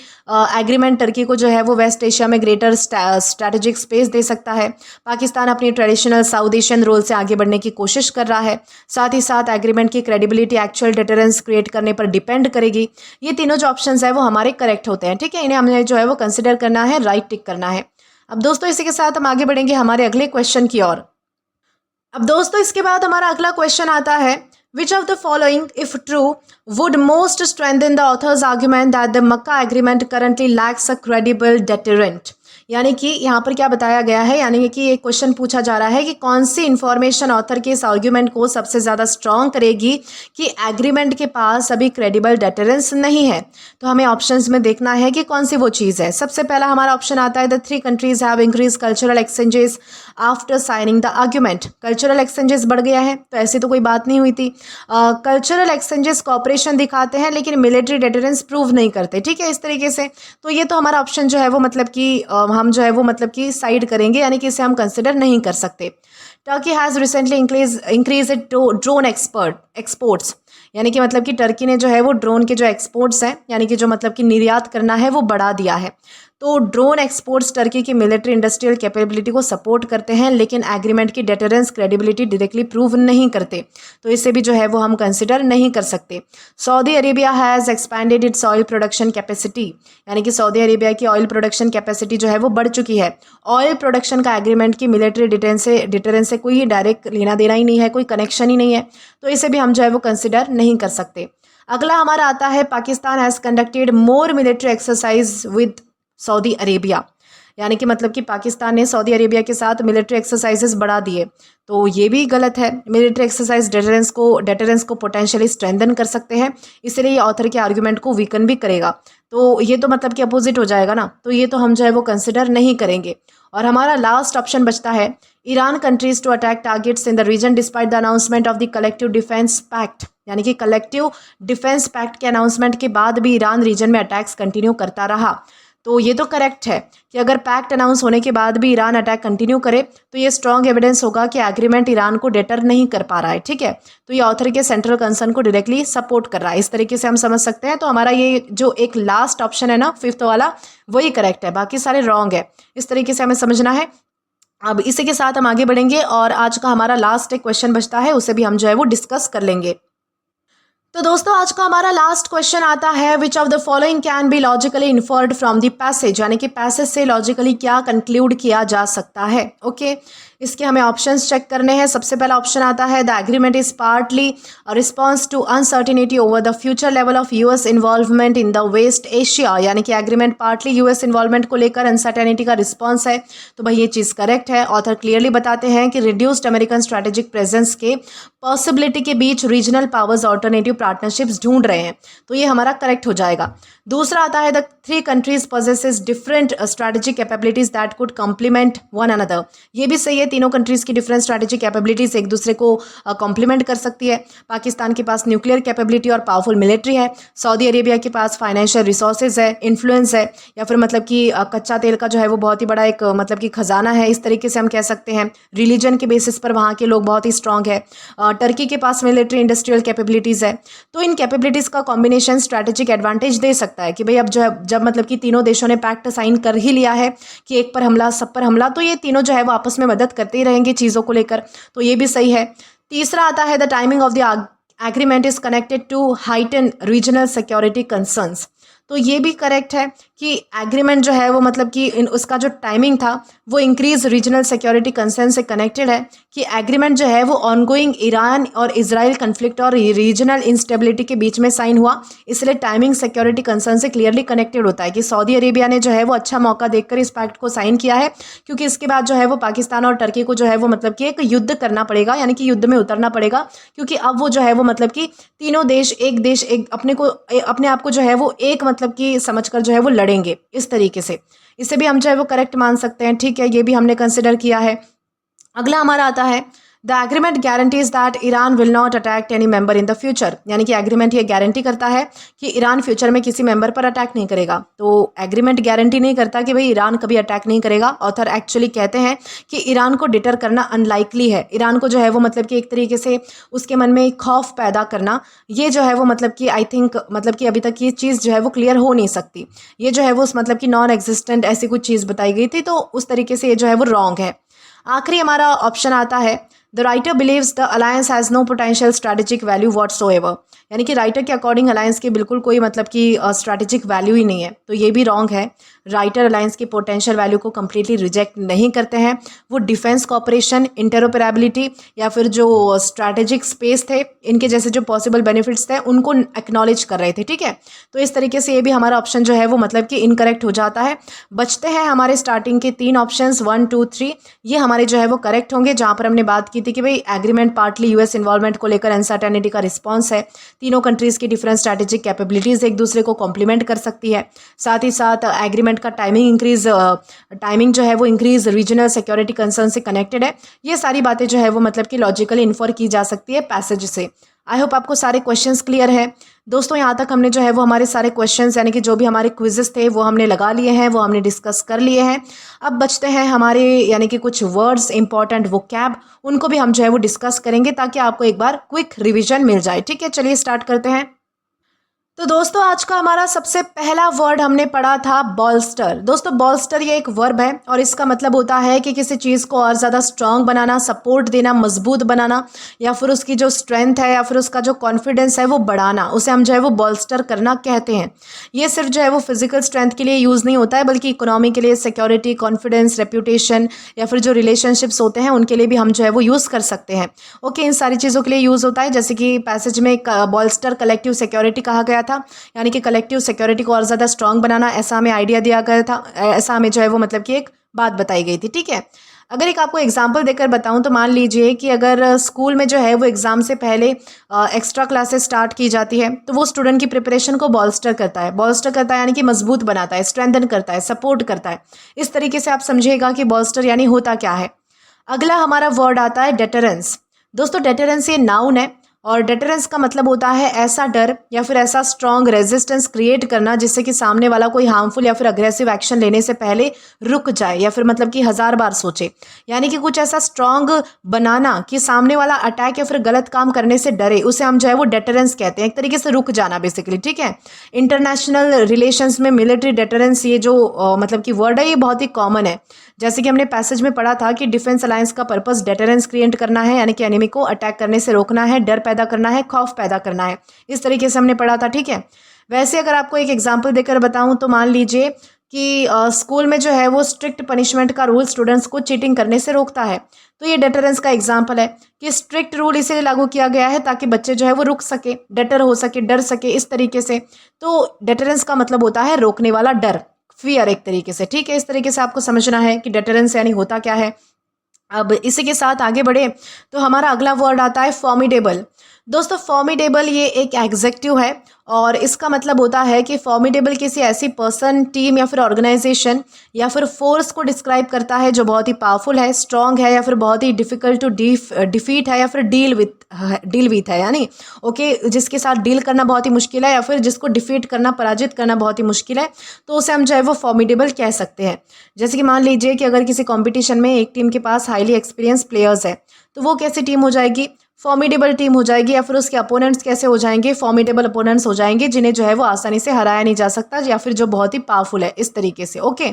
एग्रीमेंट टर्की को जो है वो वेस्ट एशिया में ग्रेटर स्ट्रैटेजिक स्पेस दे सकता है, पाकिस्तान अपनी ट्रेडिशनल साउथ एशियन रोल से आगे बढ़ने की कोशिश कर रहा है, साथ ही साथ एग्रीमेंट की क्रेडिबिलिटी एक्चुअल डेटरेंस क्रिएट करने पर डिपेंड करेगी। ये तीनों जो ऑप्शन है वो हमारे करेक्ट होते हैं। ठीक है, इन्हें हमें जो है वो कंसिडर करना है, राइट टिक करना है। अब दोस्तों इसी के साथ हम आगे बढ़ेंगे हमारे अगले क्वेश्चन की ओर। अब दोस्तों इसके बाद हमारा अगला क्वेश्चन आता है, which of the following if true would most strengthen the author's argument that the Mecca agreement currently lakhs a credible deterrent. यानी कि यहाँ पर क्या बताया गया है, यानी कि एक क्वेश्चन पूछा जा रहा है कि कौन सी इंफॉर्मेशन ऑथर के इस आर्ग्यूमेंट को सबसे ज़्यादा स्ट्रॉन्ग करेगी कि एग्रीमेंट के पास अभी क्रेडिबल डेटरेंस नहीं है। तो हमें ऑप्शंस में देखना है कि कौन सी वो चीज़ है। सबसे पहला हमारा ऑप्शन आता है, the 3 countries have increase cultural exchanges after signing the argument. Cultural exchanges बढ़ गया है, तो ऐसी तो कोई बात नहीं हुई थी। कल्चरल एक्सचेंजेस कॉपरेशन दिखाते हैं लेकिन मिलिट्री डेटरेंस प्रूव नहीं करते, ठीक है, इस तरीके से। तो ये तो हमारा ऑप्शन जो है वो मतलब कि हम जो है वो मतलब कि साइड करेंगे, यानी कि इसे हम कंसिडर नहीं कर सकते। Turkey has recently increase drone exports, यानी कि मतलब कि टर्की ने जो है वो ड्रोन के जो एक्सपोर्ट्स हैं, यानी कि जो मतलब कि निर्यात करना है वो बढ़ा दिया है। तो ड्रोन एक्सपोर्ट्स टर्की की मिलिट्री इंडस्ट्रियल कैपेबिलिटी को सपोर्ट करते हैं लेकिन एग्रीमेंट की डेटरेंस क्रेडिबिलिटी डायरेक्टली प्रूव नहीं करते, तो इसे भी जो है वो हम कंसिडर नहीं कर सकते। Saudi Arabia has expanded it's oil production capacity, यानी कि सऊदी अरेबिया की ऑयल प्रोडक्शन कैपेसिटी जो है वो बढ़ चुकी है। ऑयल प्रोडक्शन का एग्रीमेंट की मिलिट्री डिटेरेंस से कोई डायरेक्ट लेना देना ही नहीं है, कोई कनेक्शन ही नहीं है, तो इसे भी हम जो है वो कंसिडर नहीं कर सकते। अगला हमारा आता है, Pakistan has conducted more military exercise with Saudi Arabia, यानी कि मतलब कि पाकिस्तान ने सऊदी अरेबिया के साथ मिलिट्री एक्सरसाइजेस बढ़ा दिए, तो ये भी गलत है। मिलिट्री एक्सरसाइज डेटरेंस को पोटेंशियली स्ट्रेंथन कर सकते हैं, इसलिए ये ऑथर के आर्ग्यूमेंट को वीकन भी करेगा, तो ये तो मतलब कि अपोजिट हो जाएगा ना, तो ये तो हम जो है वो कंसिडर नहीं करेंगे। और हमारा लास्ट ऑप्शन बचता है, Iran countries to attack targets in the region despite the announcement of the collective defence pact, यानी कि कलेक्टिव डिफेंस पैक्ट के अनाउंसमेंट के बाद भी ईरान रीजन में अटैक्स कंटिन्यू करता रहा। तो ये तो करेक्ट है कि अगर पैक्ट अनाउंस होने के बाद भी ईरान अटैक कंटिन्यू करे तो ये स्ट्रॉन्ग एविडेंस होगा कि एग्रीमेंट ईरान को डेटर नहीं कर पा रहा है, ठीक है। तो ये ऑथर के सेंट्रल कंसर्न को डायरेक्टली सपोर्ट कर रहा है, इस तरीके से हम समझ सकते हैं। तो हमारा ये जो एक लास्ट ऑप्शन है ना, 5th वाला, वही करेक्ट है, बाकी सारे रॉन्ग है, इस तरीके से हमें समझना है। अब इसी के साथ हम आगे बढ़ेंगे और आज का हमारा लास्ट एक क्वेश्चन बचता है, उसे भी हम जो है वो डिस्कस कर लेंगे। तो दोस्तों आज का हमारा लास्ट क्वेश्चन आता है, which of the following can be logically inferred from the passage, यानी कि पैसेज से लॉजिकली क्या कंक्लूड किया जा सकता है। ओके, इसके हमें ऑप्शंस चेक करने हैं। सबसे पहला ऑप्शन आता है, the agreement is partly response to uncertainty over the future level of US involvement in the West Asia, यानी कि एग्रीमेंट पार्टली यूएस इन्वॉल्वमेंट को लेकर अनसर्टेनिटी का रिस्पॉन्स है। तो भाई ये चीज़ करेक्ट है। ऑथर क्लियरली बताते हैं कि रिड्यूस्ड अमेरिकन स्ट्रैटेजिक प्रेजेंस के पॉसिबिलिटी के बीच रीजनल पावर्स ऑल्टरनेटिव पार्टनरशिप्स ढूंढ रहे हैं, तो ये हमारा करेक्ट हो जाएगा। दूसरा आता है, the 3 countries possesses different strategic capabilities that could complement one another, ये भी सही है। तीनों कंट्रीज की डिफरेंट स्ट्रैटेजिक कैपेबिलिटीज एक दूसरे को कॉम्प्लीमेंट कर सकती है। पाकिस्तान के पास न्यूक्लियर कैपेबिलिटी और पावरफुल मिलिट्री है, सऊदी अरेबिया के पास फाइनेंशियल रिसोर्सेज है, इन्फ्लुएंस है, या फिर मतलब कि कच्चा तेल का जो है वो बहुत ही बड़ा एक मतलब कि खजाना है, इस तरीके से हम कह सकते हैं। रिलीजन के बेसिस पर वहाँ के लोग बहुत ही स्ट्रांग है। टर्की के पास मिलिट्री इंडस्ट्रियल कैपेबिलिटीज़ है, तो इन कैपेबिलिटीज़ का कॉम्बिनेशन स्ट्रैटेजिक एडवांटेज दे सकता है कि भाई अब जब मतलब कि तीनों देशों ने पैक्ट साइन कर ही लिया है कि एक पर हमला सब पर हमला, तो ये तीनों जो है वो आपस में मदद करते ही रहेंगे चीज़ों को लेकर, तो ये भी सही है। तीसरा आता है, the timing of the agreement is connected to heighten regional security concerns, तो ये भी करेक्ट है कि एग्रीमेंट जो है वो मतलब कि उसका जो टाइमिंग था वो इंक्रीज रीजनल सिक्योरिटी कंसर्न से कनेक्टेड है, कि एग्रीमेंट जो है वो ऑनगोइंग ईरान और इजराइल कन्फ्लिक्ट और रीजनल इंस्टेबिलिटी के बीच में साइन हुआ, इसलिए टाइमिंग सिक्योरिटी कंसर्न से क्लियरली कनेक्टेड होता है कि सऊदी अरेबिया ने जो है वो अच्छा मौका देखकर इस पैक्ट को साइन किया है, क्योंकि इसके बाद जो है वो पाकिस्तान और टर्की को जो है वो मतलब कि एक युद्ध करना पड़ेगा, यानी कि युद्ध में उतरना पड़ेगा, क्योंकि अब वो जो है वो मतलब कि तीनों देश एक अपने आप को जो है वो एक मतलब कि समझकर जो है वो लड़ेंगे, इस तरीके से। इसे भी हम जो है वो करेक्ट मान सकते हैं, ठीक है, ये भी हमने कंसिडर किया है। अगला हमारा आता है, the agreement guarantees that Iran will not attack any member in the future, यानी कि एग्रीमेंट ये गारंटी करता है कि ईरान फ्यूचर में किसी मेंबर पर अटैक नहीं करेगा। तो एग्रीमेंट गारंटी नहीं करता कि भाई ईरान कभी अटैक नहीं करेगा। ऑथर एक्चुअली कहते हैं कि ईरान को डिटर करना अनलाइकली है, ईरान को जो है वो मतलब कि एक तरीके से उसके मन में एक खौफ पैदा करना, ये जो है वो मतलब कि आई थिंक मतलब कि अभी तक ये चीज़ जो है वो क्लियर हो नहीं सकती, ये जो है वो मतलब कि नॉन एग्जिस्टेंट ऐसी कुछ चीज़ बताई गई थी, तो उस तरीके से ये जो है वो रॉन्ग है। आखिरी हमारा ऑप्शन आता है, the writer believes the alliance has no potential strategic value whatsoever, यानी कि राइटर के अकॉर्डिंग अलायंस की बिल्कुल कोई मतलब कि स्ट्रैटेजिक वैल्यू ही नहीं है, तो ये भी रॉन्ग है। राइटर अलायंस की पोटेंशियल वैल्यू को कम्प्लीटली रिजेक्ट नहीं करते हैं। वो डिफेंस कॉपरेशन, इंटरऑपरेबिलिटी या फिर जो स्ट्रैटेजिक स्पेस थे, इनके जैसे जो पॉसिबल बेनिफिट्स थे उनको एक्नॉलेज कर रहे थे, ठीक है। तो इस तरीके से ये भी हमारा ऑप्शन जो है वो मतलब कि इनकरेक्ट हो जाता है। बचते हैं हमारे स्टार्टिंग के 3 ऑप्शंस 1, 2, 3, ये हमारे जो है वो करेक्ट होंगे, जहाँ पर हमने बात की थी कि भाई एग्रीमेंट पार्टली यूएस इन्वॉल्वमेंट को लेकर अनसर्टेनिटी का रिस्पॉन्स है। तीनों कंट्रीज़ की डिफरेंट स्ट्रैटेजिक कैपेबिलिटीज़ एक दूसरे को कॉम्प्लीमेंट कर सकती है। साथ ही साथ एग्रीमेंट का टाइमिंग जो है वो इंक्रीज रीजनल सिक्योरिटी कंसर्न से कनेक्टेड है। ये सारी बातें जो है वो मतलब कि लॉजिकली इन्फर की जा सकती है पैसेज से। आई होप आपको सारे क्वेश्चंस क्लियर है। दोस्तों यहाँ तक हमने जो है वो हमारे सारे क्वेश्चंस यानी कि जो भी हमारे क्विजेस थे वो हमने लगा लिए हैं, वो हमने डिस्कस कर लिए हैं। अब बचते हैं हमारे यानी कि कुछ वर्ड्स इंपॉर्टेंट वोकैब, उनको भी हम जो है वो डिस्कस करेंगे ताकि आपको एक बार क्विक रिविजन मिल जाए, ठीक है। चलिए स्टार्ट करते हैं। तो दोस्तों आज का हमारा सबसे पहला वर्ड हमने पढ़ा था बॉल्स्टर। दोस्तों बॉल्स्टर ये एक वर्ब है और इसका मतलब होता है कि किसी चीज़ को और ज़्यादा स्ट्रांग बनाना, सपोर्ट देना, मजबूत बनाना, या फिर उसकी जो स्ट्रेंथ है या फिर उसका जो कॉन्फिडेंस है वो बढ़ाना, उसे हम जो है वो बॉल्स्टर करना कहते हैं। ये सिर्फ जो है वो फिजिकल स्ट्रेंथ के लिए यूज़ नहीं होता है, बल्कि इकोनॉमी के लिए, सिक्योरिटी, कॉन्फिडेंस, रेप्यूटेशन या फिर जो रिलेशनशिप्स होते हैं उनके लिए भी हम जो है वो यूज़ कर सकते हैं। ओके, इन सारी चीज़ों के लिए यूज़ होता है। जैसे कि पैसेज में बॉल्स्टर कलेक्टिव सिक्योरिटी कहा गया था, यानी कि कलेक्टिव सिक्योरिटी को और ज़्यादा स्ट्रांग बनाना, ऐसा हमें आइडिया दिया गया था, ऐसा हमें जो है वो मतलब कि एक बात बताई गई थी, ठीक है। अगर एक आपको एग्जांपल देकर बताऊं तो मान लीजिए कि अगर स्कूल में जो है वो एग्ज़ाम से पहले एक्स्ट्रा क्लासेस स्टार्ट की जाती है, तो वो स्टूडेंट की प्रिपरेशन को बॉल्स्टर करता है। बॉल्स्टर करता है यानी कि मजबूत बनाता है, स्ट्रेंथन करता है, सपोर्ट करता है। इस तरीके से आप समझिएगा कि बॉल्स्टर यानी होता क्या है। अगला हमारा वर्ड आता है डेटरेंस। दोस्तों डेटरेंस ये नाउन है और डेटरेंस का मतलब होता है ऐसा डर या फिर ऐसा स्ट्रॉन्ग रेजिस्टेंस क्रिएट करना जिससे कि सामने वाला कोई हार्मफुल या फिर अग्रेसिव एक्शन लेने से पहले रुक जाए या फिर मतलब कि 1000 बार सोचे। यानी कि कुछ ऐसा स्ट्रॉन्ग बनाना कि सामने वाला अटैक या फिर गलत काम करने से डरे, उसे हम जो है वो डेटरेंस कहते हैं। एक तरीके से रुक जाना बेसिकली, ठीक है। इंटरनेशनल रिलेशंस में मिलिट्री डेटरेंस ये जो मतलब कि वर्ड है ये बहुत ही कॉमन है। जैसे कि हमने पैसेज में पढ़ा था कि डिफेंस अलायंस का पर्पस डेटरेंस क्रिएट करना है, यानी कि एनिमी को अटैक करने से रोकना है, डर पैदा करना है, खौफ पैदा करना है। इस तरीके से हमने पढ़ा था, ठीक है। वैसे अगर आपको एक एग्जांपल देकर बताऊं तो मान लीजिए कि स्कूल में जो है वो स्ट्रिक्ट पनिशमेंट का रूल स्टूडेंट्स को चीटिंग करने से रोकता है, तो ये डेटरेंस का एग्जाम्पल है कि स्ट्रिक्ट रूल इसलिए लागू किया गया है ताकि बच्चे जो है वो रुक सके, डटर हो सके, डर सके, इस तरीके से। तो डेटरेंस का मतलब होता है रोकने वाला डर, फियर एक तरीके से, ठीक है। इस तरीके से आपको समझना है कि डेटरेंस यानी होता क्या है। अब इसी के साथ आगे बढ़े तो हमारा अगला वर्ड आता है फॉर्मिडेबल। दोस्तों फॉर्मिडेबल ये एक एग्जेक्टिव है और इसका मतलब होता है कि फॉर्मिडेबल किसी ऐसी पर्सन, टीम या फिर ऑर्गेनाइजेशन या फिर फोर्स को डिस्क्राइब करता है जो बहुत ही पावरफुल है, स्ट्रॉन्ग है या फिर बहुत ही डिफिकल्ट टू डिफीट है या फिर डील विथ है, यानी ओके जिसके साथ डील करना बहुत ही मुश्किल है या फिर जिसको डिफीट करना, पराजित करना बहुत ही मुश्किल है, तो उसे हम जो है वो फॉर्मिडेबल कह सकते हैं। जैसे कि मान लीजिए कि अगर किसी कॉम्पिटिशन में एक टीम के पास हाईली एक्सपीरियंस प्लेयर्स है, तो वो कैसी टीम हो जाएगी? फॉर्मिडेबल टीम हो जाएगी। या फिर उसके अपोनेंट्स कैसे हो जाएंगे? फॉर्मिडेबल अपोनेंट्स हो जाएंगे जिन्हें जो है वो आसानी से हराया नहीं जा सकता या फिर जो बहुत ही पावरफुल है, इस तरीके से। ओके,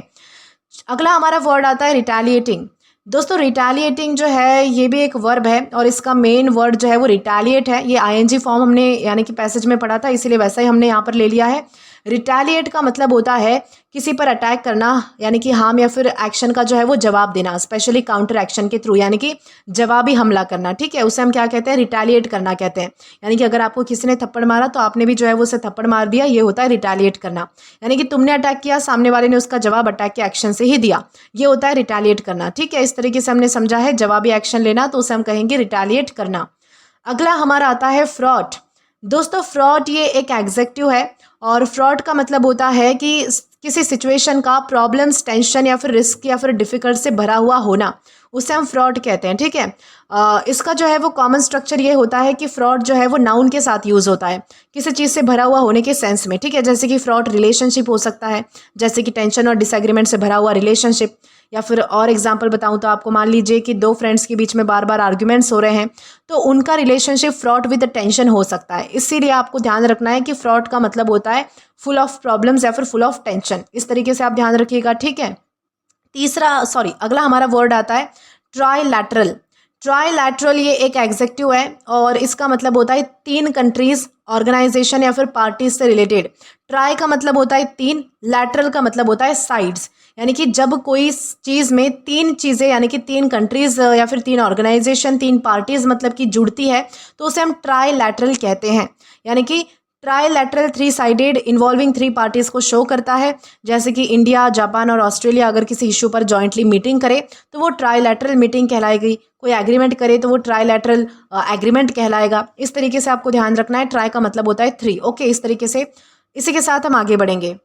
अगला हमारा वर्ड आता है रिटेलिएटिंग। दोस्तों रिटेलिएटिंग जो है ये भी एक वर्ब है और इसका मेन वर्ड जो है वो रिटेलिएट है। ये आईएनजी फॉर्म हमने यानी कि पैसेज में पढ़ा था, इसीलिए वैसा ही हमने यहाँ पर ले लिया है। रिटेलिएट का मतलब होता है किसी पर अटैक करना, यानी कि हार्म या फिर एक्शन का जो है वो जवाब देना, स्पेशली काउंटर एक्शन के थ्रू, यानी कि जवाबी हमला करना, ठीक है। उसे हम क्या कहते हैं? रिटेलिएट करना कहते हैं। यानी कि अगर आपको किसी ने थप्पड़ मारा तो आपने भी जो है वो उसे थप्पड़ मार दिया, ये होता है रिटेलिएट करना। यानी कि तुमने अटैक किया, सामने वाले ने उसका जवाब अटैक के एक्शन से ही दिया, ये होता है रिटेलिएट करना, ठीक है। इस तरीके से हमने समझा है जवाबी एक्शन लेना, तो उसे हम कहेंगे रिटेलिएट करना। अगला हमारा आता है फ्रॉड। दोस्तों फ्रॉड ये एक एग्जेक्टिव है और फ्रॉड का मतलब होता है कि किसी सिचुएशन का प्रॉब्लम्स, टेंशन या फिर रिस्क या फिर डिफिकल्ट से भरा हुआ होना, उसे हम फ्रॉड कहते हैं, ठीक है। इसका जो है वो कॉमन स्ट्रक्चर ये होता है कि फ्रॉड जो है वो नाउन के साथ यूज़ होता है किसी चीज़ से भरा हुआ होने के सेंस में, ठीक है। जैसे कि फ्रॉड रिलेशनशिप हो सकता है, जैसे कि टेंशन और डिसएग्रीमेंट से भरा हुआ रिलेशनशिप। या फिर और एग्जांपल बताऊं तो आपको मान लीजिए कि दो फ्रेंड्स के बीच में बार बार आर्ग्यूमेंट्स हो रहे हैं, तो उनका रिलेशनशिप फ्रॉड विद टेंशन हो सकता है। इसीलिए आपको ध्यान रखना है कि फ्रॉड का मतलब होता है फुल ऑफ प्रॉब्लम्स या फिर फुल ऑफ टेंशन, इस तरीके से आप ध्यान रखिएगा, ठीक है। अगला हमारा वर्ड आता है ट्राइलैटरल। ट्राईलैटरल ये एक एग्जेक्टिव है और इसका मतलब होता है 3 कंट्रीज, ऑर्गेनाइजेशन या फिर पार्टीज से रिलेटेड। ट्राई का मतलब होता है 3, लैटरल का मतलब होता है साइड्स, यानी कि जब कोई चीज़ में 3 चीज़ें यानी कि 3 कंट्रीज या फिर 3 ऑर्गेनाइजेशन, 3 पार्टीज मतलब कि जुड़ती है तो उसे हम ट्राईलैटरल कहते हैं। यानी कि ट्राईलैटरल 3 साइडेड इन्वॉल्विंग 3 पार्टीज को शो करता है। जैसे कि इंडिया, जापान और ऑस्ट्रेलिया अगर किसी इशू पर जॉइंटली मीटिंग करे तो वो ट्राईलैटरल मीटिंग कहलाएगी। कोई एग्रीमेंट करे तो वो ट्राईलैटरल एग्रीमेंट कहलाएगा। इस तरीके से आपको ध्यान रखना है। ट्राई का मतलब होता है 3। ओके, इस तरीके से इसी के साथ हम आगे बढ़ेंगे।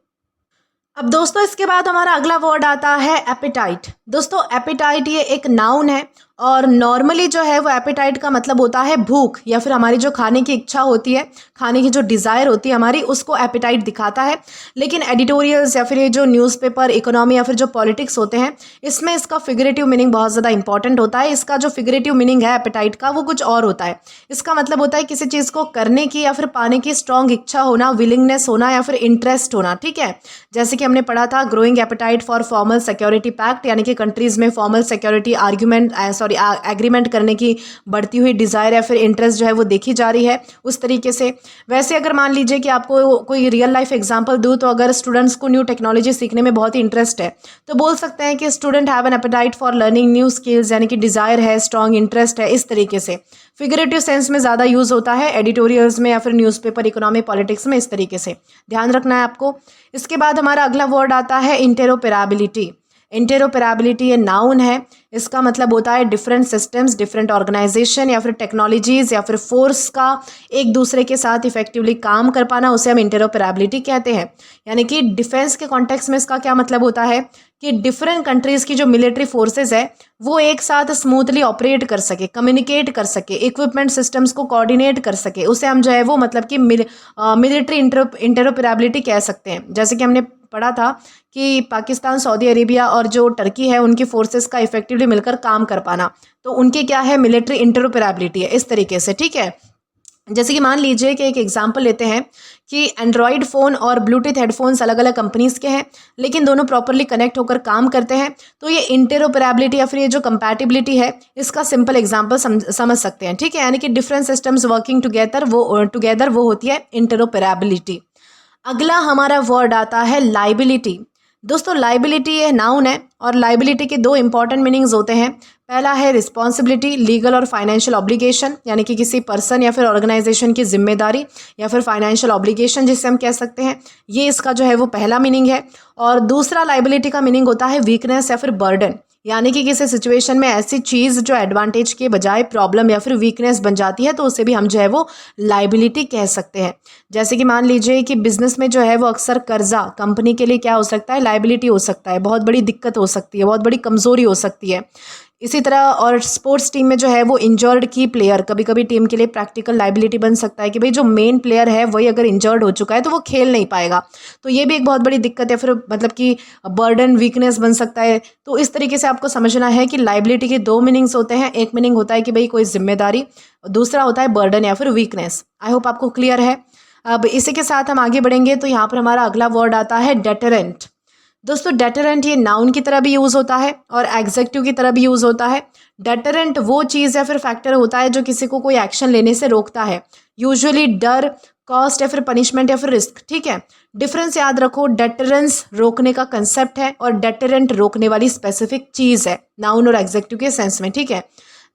अब दोस्तों इसके बाद हमारा अगला वर्ड आता है एपेटाइट। दोस्तों एपेटाइट ये एक नाउन है और नॉर्मली जो है वो एपेटाइट का मतलब होता है भूख या फिर हमारी जो खाने की इच्छा होती है, खाने की जो डिज़ायर होती है हमारी, उसको एपेटाइट दिखाता है। लेकिन एडिटोरियल्स या फिर ये जो न्यूज़पेपर, इकोनॉमी या फिर जो पॉलिटिक्स होते हैं, इसमें इसका फिगरेटिव मीनिंग बहुत ज़्यादा इंपॉर्टेंट होता है। इसका जो फिगरेटिव मीनिंग है एपेटाइट का वो कुछ और होता है। इसका मतलब होता है किसी चीज़ को करने की या फिर पाने की स्ट्रॉन्ग इच्छा होना, विलिंगनेस होना या फिर इंटरेस्ट होना। ठीक है, जैसे कि हमने पढ़ा था growing appetite for formal security pact, यानी कि कंट्रीज में फॉर्मल सिक्योरिटी एग्रीमेंट करने की बढ़ती हुई डिज़ायर या फिर इंटरेस्ट जो है वो देखी जा रही है उस तरीके से। वैसे अगर मान लीजिए कि आपको कोई रियल लाइफ एग्जांपल दूँ तो अगर स्टूडेंट्स को न्यू टेक्नोलॉजी सीखने में बहुत ही इंटरेस्ट है तो बोल सकते हैं कि student have an apatite for learning new skills, यानी कि डिज़ायर है, स्ट्रॉन्ग इंटरेस्ट है। इस तरीके से फिगरेटिव सेंस में ज़्यादा यूज़ होता है एडिटोरियल्स में या फिर न्यूज़पेपर, इकोनॉमी, पॉलिटिक्स में। इस तरीके से ध्यान रखना है आपको। इसके बाद हमारा अगला वर्ड आता है इंटेरोपेराबिलिटी। इंटेरोपेराबिलिटी ये नाउन है। इसका मतलब होता है डिफरेंट सिस्टम्स, डिफरेंट ऑर्गेनाइजेशन या फिर टेक्नोलॉजीज या फिर फोर्स का एक दूसरे के साथ इफेक्टिवली काम कर पाना, उसे हम इंटेरोपेराबिलिटी कहते हैं। यानी कि डिफेंस के कॉन्टेक्स्ट में इसका क्या मतलब होता है कि डिफरेंट कंट्रीज़ की जो मिलिट्री फोर्सेज है वो एक साथ स्मूथली ऑपरेट कर सके, कम्युनिकेट कर सके, इक्विपमेंट सिस्टम्स को कोऑर्डिनेट कर सके, उसे हम जो है वो मतलब कि मिलिट्री इंटेरोपेराबिलिटी कह सकते हैं। जैसे कि हमने पढ़ा था कि पाकिस्तान, सऊदी अरेबिया और जो टर्की है उनकी फोर्सेस का इफेक्टिवली मिलकर काम कर पाना, तो उनके क्या है, मिलिट्री इंटेरोपेराबिलिटी है। इस तरीके से, ठीक है। जैसे कि मान लीजिए कि एक एग्जांपल लेते हैं कि एंड्रॉयड फ़ोन और ब्लूटूथ हेडफोन्स अलग अलग कंपनीज़ के हैं लेकिन दोनों प्रॉपरली कनेक्ट होकर काम करते हैं, तो ये इंटेरोपेरेबिलिटी या फिर ये जो कंपैटिबिलिटी है इसका सिंपल एग्जांपल समझ सकते हैं। ठीक है, यानी कि डिफरेंट सिस्टम्स वर्किंग टुगेदर वो होती है इंटेरोपेरेबिलिटी। अगला हमारा वर्ड आता है लाइबिलिटी। दोस्तों लाइबिलिटी ये नाउन है और लाइबिलिटी के 2 इंपॉर्टेंट मीनिंग्स होते हैं। पहला है रिस्पॉन्सिबिलिटी, लीगल और फाइनेंशियल ऑब्लिगेशन, यानी कि किसी पर्सन या फिर ऑर्गेनाइजेशन की जिम्मेदारी या फिर फाइनेंशियल ऑब्लिगेशन जिसे हम कह सकते हैं, ये इसका जो है वो पहला मीनिंग है। और दूसरा लाइबिलिटी का मीनिंग होता है वीकनेस या फिर बर्डन, यानी कि किसी सिचुएशन में ऐसी चीज़ जो एडवांटेज के बजाय प्रॉब्लम या फिर वीकनेस बन जाती है तो उसे भी हम जो है वो लाइबिलिटी कह सकते हैं। जैसे कि मान लीजिए कि बिजनेस में जो है वो अक्सर कर्जा कंपनी के लिए क्या हो सकता है, लाइबिलिटी हो सकता है, बहुत बड़ी दिक्कत हो सकती है, बहुत बड़ी कमज़ोरी हो सकती है। इसी तरह और स्पोर्ट्स टीम में जो है वो इंजर्ड की प्लेयर कभी कभी टीम के लिए प्रैक्टिकल लाइबिलिटी बन सकता है कि भाई जो मेन प्लेयर है वही अगर इंजर्ड हो चुका है तो वो खेल नहीं पाएगा, तो ये भी एक बहुत बड़ी दिक्कत है, फिर मतलब कि बर्डन, वीकनेस बन सकता है। तो इस तरीके से आपको समझना है कि लाइबिलिटी के 2 मीनिंग्स होते हैं। एक मीनिंग होता है कि भाई कोई जिम्मेदारी, दूसरा होता है बर्डन या फिर वीकनेस। आई होप आपको क्लियर है। अब इसी के साथ हम आगे बढ़ेंगे तो यहाँ पर हमारा अगला वर्ड आता है डेटरेंट। दोस्तों डेटरेंट ये नाउन की तरह भी यूज़ होता है और एग्जेक्टिव की तरह भी यूज़ होता है। डेटरेंट वो चीज़ या फिर फैक्टर होता है जो किसी को कोई एक्शन लेने से रोकता है, यूजुअली डर, कॉस्ट या फिर पनिशमेंट या फिर रिस्क। ठीक है, डिफरेंस याद रखो, डेटरेंस रोकने का कंसेप्ट है और डेटरेंट रोकने वाली स्पेसिफिक चीज़ है नाउन और एग्जेक्टिव के सेंस में। ठीक है,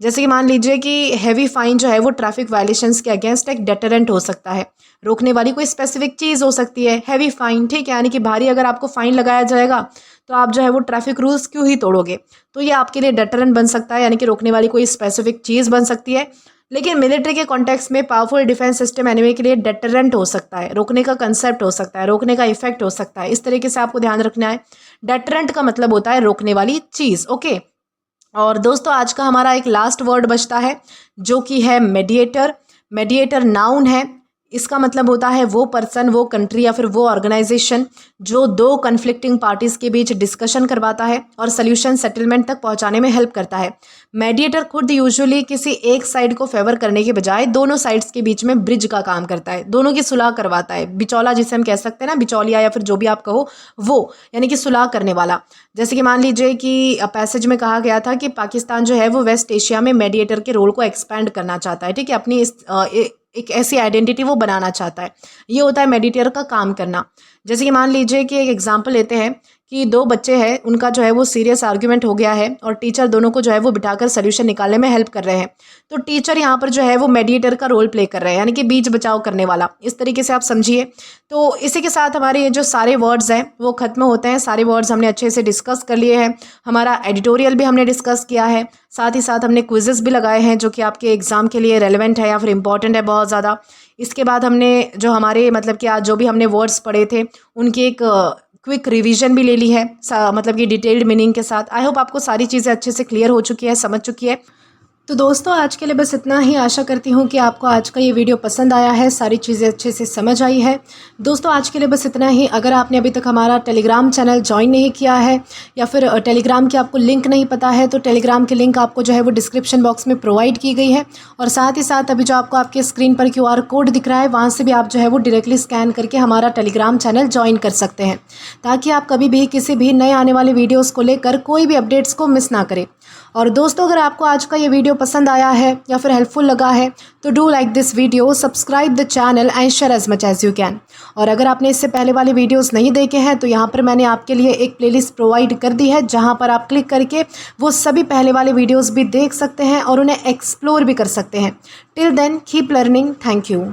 जैसे कि मान लीजिए कि हैवी फाइन जो है वो ट्रैफिक वायलेशंस के अगेंस्ट एक डेटरेंट हो सकता है, रोकने वाली कोई स्पेसिफिक चीज़ हो सकती है हैवी फाइन। ठीक है, यानी कि भारी अगर आपको फाइन लगाया जाएगा तो आप जो है वो ट्रैफिक रूल्स क्यों ही तोड़ोगे, तो ये आपके लिए डेटरेंट बन सकता है, यानी कि रोकने वाली कोई स्पेसिफिक चीज़ बन सकती है। लेकिन मिलिट्री के कॉन्टेक्स्ट में पावरफुल डिफेंस सिस्टम एनिमी के लिए डेटरेंट हो सकता है, रोकने का कंसेप्ट हो सकता है, रोकने का इफेक्ट हो सकता है। इस तरीके से आपको ध्यान रखना है, डेटरेंट का मतलब होता है रोकने वाली चीज़। ओके, और दोस्तों आज का हमारा एक लास्ट वर्ड बचता है जो कि है मेडिएटर। मेडिएटर नाउन है, इसका मतलब होता है वो पर्सन, वो कंट्री या फिर वो ऑर्गेनाइजेशन जो दो कन्फ्लिक्टिंग पार्टीज के बीच डिस्कशन करवाता है और सोल्यूशन सेटलमेंट तक पहुंचाने में हेल्प करता है। मेडिएटर खुद यूजुअली किसी एक साइड को फेवर करने के बजाय दोनों साइड्स के बीच में ब्रिज का काम करता है, दोनों की सुलह करवाता है। बिचौला जिसे हम कह सकते हैं ना, बिचौलिया या फिर जो भी आप कहो, वो यानी कि सुलह करने वाला। जैसे कि मान लीजिए कि पैसेज में कहा गया था कि पाकिस्तान जो है वो वेस्ट एशिया में मेडिएटर के रोल को एक्सपैंड करना चाहता है, ठीक है, अपनी एक ऐसी आइडेंटिटी वो बनाना चाहता है। ये होता है मेडिएटर का काम करना। जैसे कि मान लीजिए कि एक एग्जांपल लेते हैं कि दो बच्चे हैं, उनका जो है वो सीरियस आर्ग्यूमेंट हो गया है और टीचर दोनों को जो है वो बिठाकर सोल्यूशन निकालने में हेल्प कर रहे हैं। तो टीचर यहाँ पर जो है वो मेडिएटर का रोल प्ले कर रहे हैं, यानी कि बीच बचाव करने वाला, इस तरीके से आप समझिए। तो इसी के साथ हमारे ये जो सारे वर्ड्स हैं वो खत्म होते हैं। सारे वर्ड्स हमने अच्छे से डिस्कस कर लिए हैं, हमारा एडिटोरियल भी हमने डिस्कस किया है, साथ ही साथ हमने क्विजेस भी लगाए हैं जो कि आपके एग्जाम के लिए रेलिवेंट है या फिर इंपॉर्टेंट है बहुत ज़्यादा। इसके बाद हमने जो हमारे मतलब कि आज जो भी हमने वर्ड्स पढ़े थे उनकी एक क्विक रिवीजन भी ले ली है, मतलब कि डिटेल्ड मीनिंग के साथ। आई होप आपको सारी चीज़ें अच्छे से क्लियर हो चुकी है, समझ चुकी है। तो दोस्तों आज के लिए बस इतना ही। आशा करती हूँ कि आपको आज का ये वीडियो पसंद आया है, सारी चीज़ें अच्छे से समझ आई है। दोस्तों आज के लिए बस इतना ही। अगर आपने अभी तक हमारा टेलीग्राम चैनल ज्वाइन नहीं किया है या फिर टेलीग्राम की आपको लिंक नहीं पता है, तो टेलीग्राम की लिंक आपको जो है वो डिस्क्रिप्शन बॉक्स में प्रोवाइड की गई है। और साथ ही साथ अभी जो आपको आपके स्क्रीन पर QR कोड दिख रहा है, वहाँ से भी आप जो है वो डायरेक्टली स्कैन करके हमारा टेलीग्राम चैनल ज्वाइन कर सकते हैं, ताकि आप कभी भी किसी भी नए आने वाले वीडियोज़ को लेकर कोई भी अपडेट्स को मिस ना करें। और दोस्तों अगर आपको आज का ये वीडियो पसंद आया है या फिर हेल्पफुल लगा है तो do like this video, subscribe the channel and share as much as you can. और अगर आपने इससे पहले वाले वीडियोस नहीं देखे हैं तो यहाँ पर मैंने आपके लिए एक प्लेलिस्ट प्रोवाइड कर दी है, जहाँ पर आप क्लिक करके वो सभी पहले वाले वीडियोस भी देख सकते हैं और उन्हें एक्सप्लोर भी कर सकते हैं। Till then keep learning. Thank you.